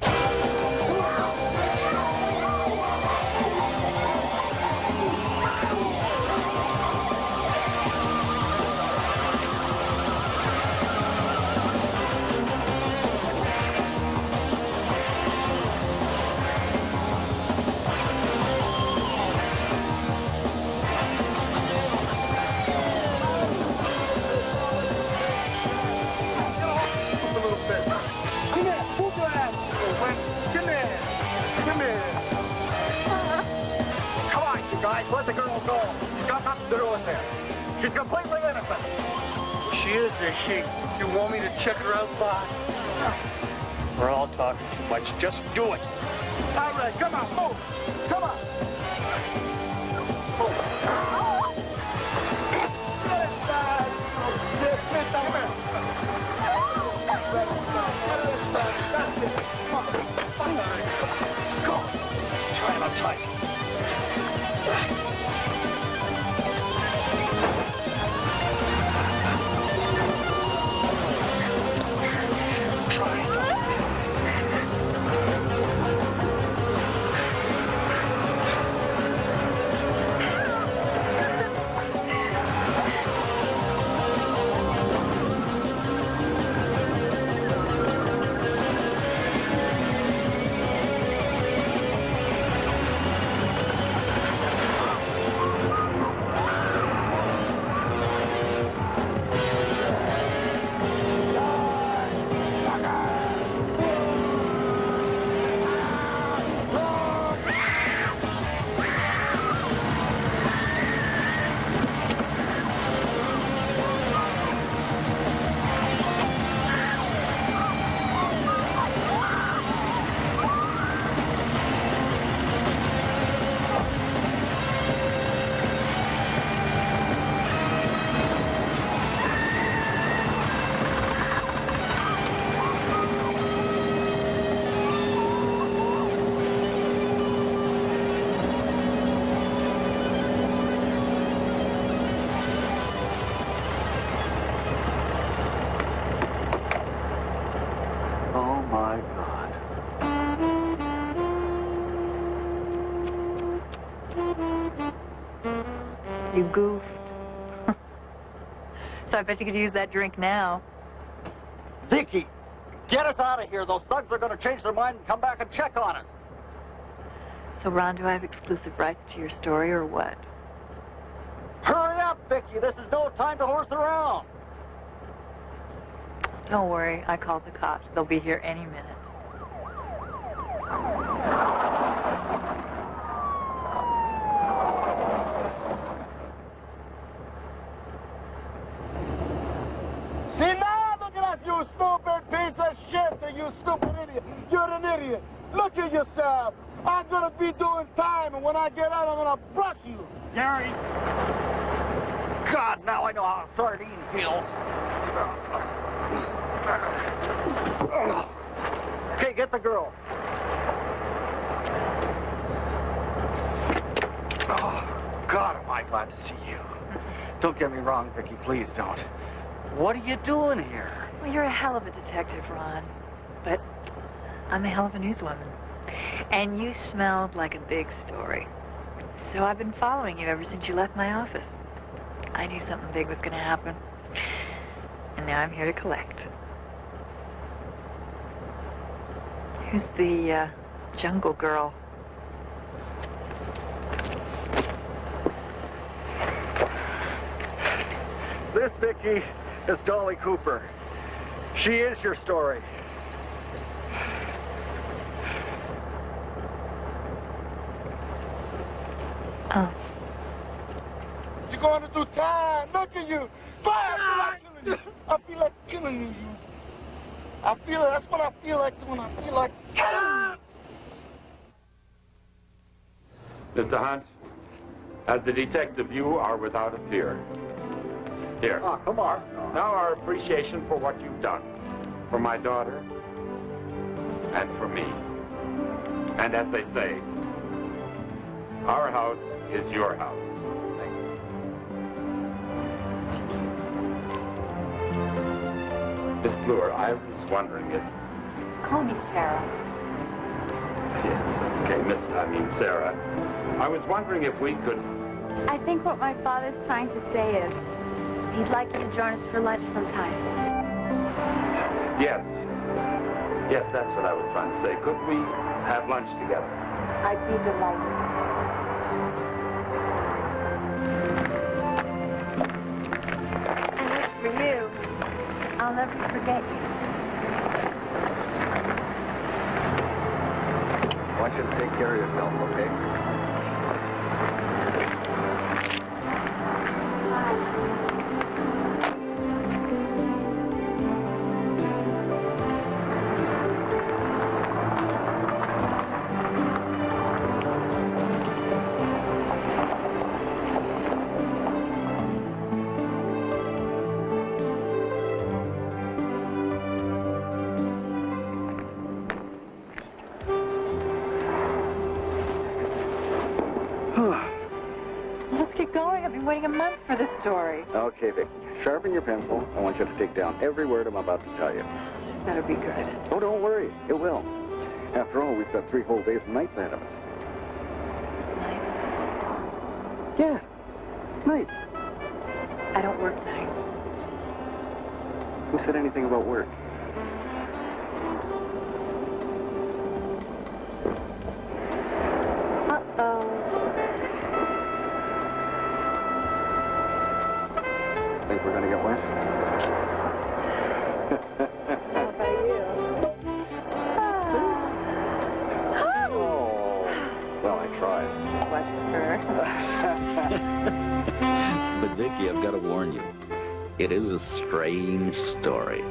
Let the girl go. She's got nothing to do with this. She's completely innocent. She is, is she? You want me to check her out, boss? We're all talking too much. Just do it. All right, come on, move. Come on. Move. Get inside. Oh, shit. Get down here. That's it. Come on. Go. Try and untie. You goofed. So I bet you could use that drink now. Vicky, get us out of here. Those thugs are going to change their mind and come back and check on us. So, Ron, do I have exclusive rights to your story or what? Hurry up, Vicky. This is no time to horse around. Don't worry. I called the cops. They'll be here any minute. See now, look at us, you stupid piece of shit, you stupid idiot. You're an idiot. Look at yourself. I'm gonna be doing time, and when I get out, I'm gonna brush you. Gary. God, now I know how a sardine feels. Okay, get the girl. Oh, God, am I glad to see you. Don't get me wrong, Vicky, please don't. What are you doing here? Well, you're a hell of a detective, Ron. But I'm a hell of a newswoman. And you smelled like a big story. So I've been following you ever since you left my office. I knew something big was going to happen. And now I'm here to collect. Who's the jungle girl? This, Vicky, is Dolly Cooper. She is your story. Oh. You're going to do time. Look at you. Fire! I feel like killing you. I feel it. That's what I feel like doing. I feel like killing you. Mr. Hunt, as the detective, you are without a fear. Here. Oh, come on. Now our appreciation for what you've done. For my daughter. And for me. And as they say, our house is your house. Miss Bloor, I was wondering if... Call me Sarah. Yes, okay, Sarah. I was wondering if we could... I think what my father's trying to say is he'd like you to join us for lunch sometime. Yes. Yes, that's what I was trying to say. Could we have lunch together? I'd be delighted. And as for you, I'll never forget you. I want you to take care of yourself, okay? Let's get going. I've been waiting a month for this story. Okay, Vic. Sharpen your pencil. I want you to take down every word I'm about to tell you. This better be good. Oh, don't worry. It will. After all, we've got 3 whole days and nights ahead of us. Nights? Yeah. Nights. I don't work nights. Who said anything about work? Uh-oh. Think we're gonna get wet? How about you? Oh. Well, I tried. Watch her. But Vicky, I've got to warn you. It is a strange story.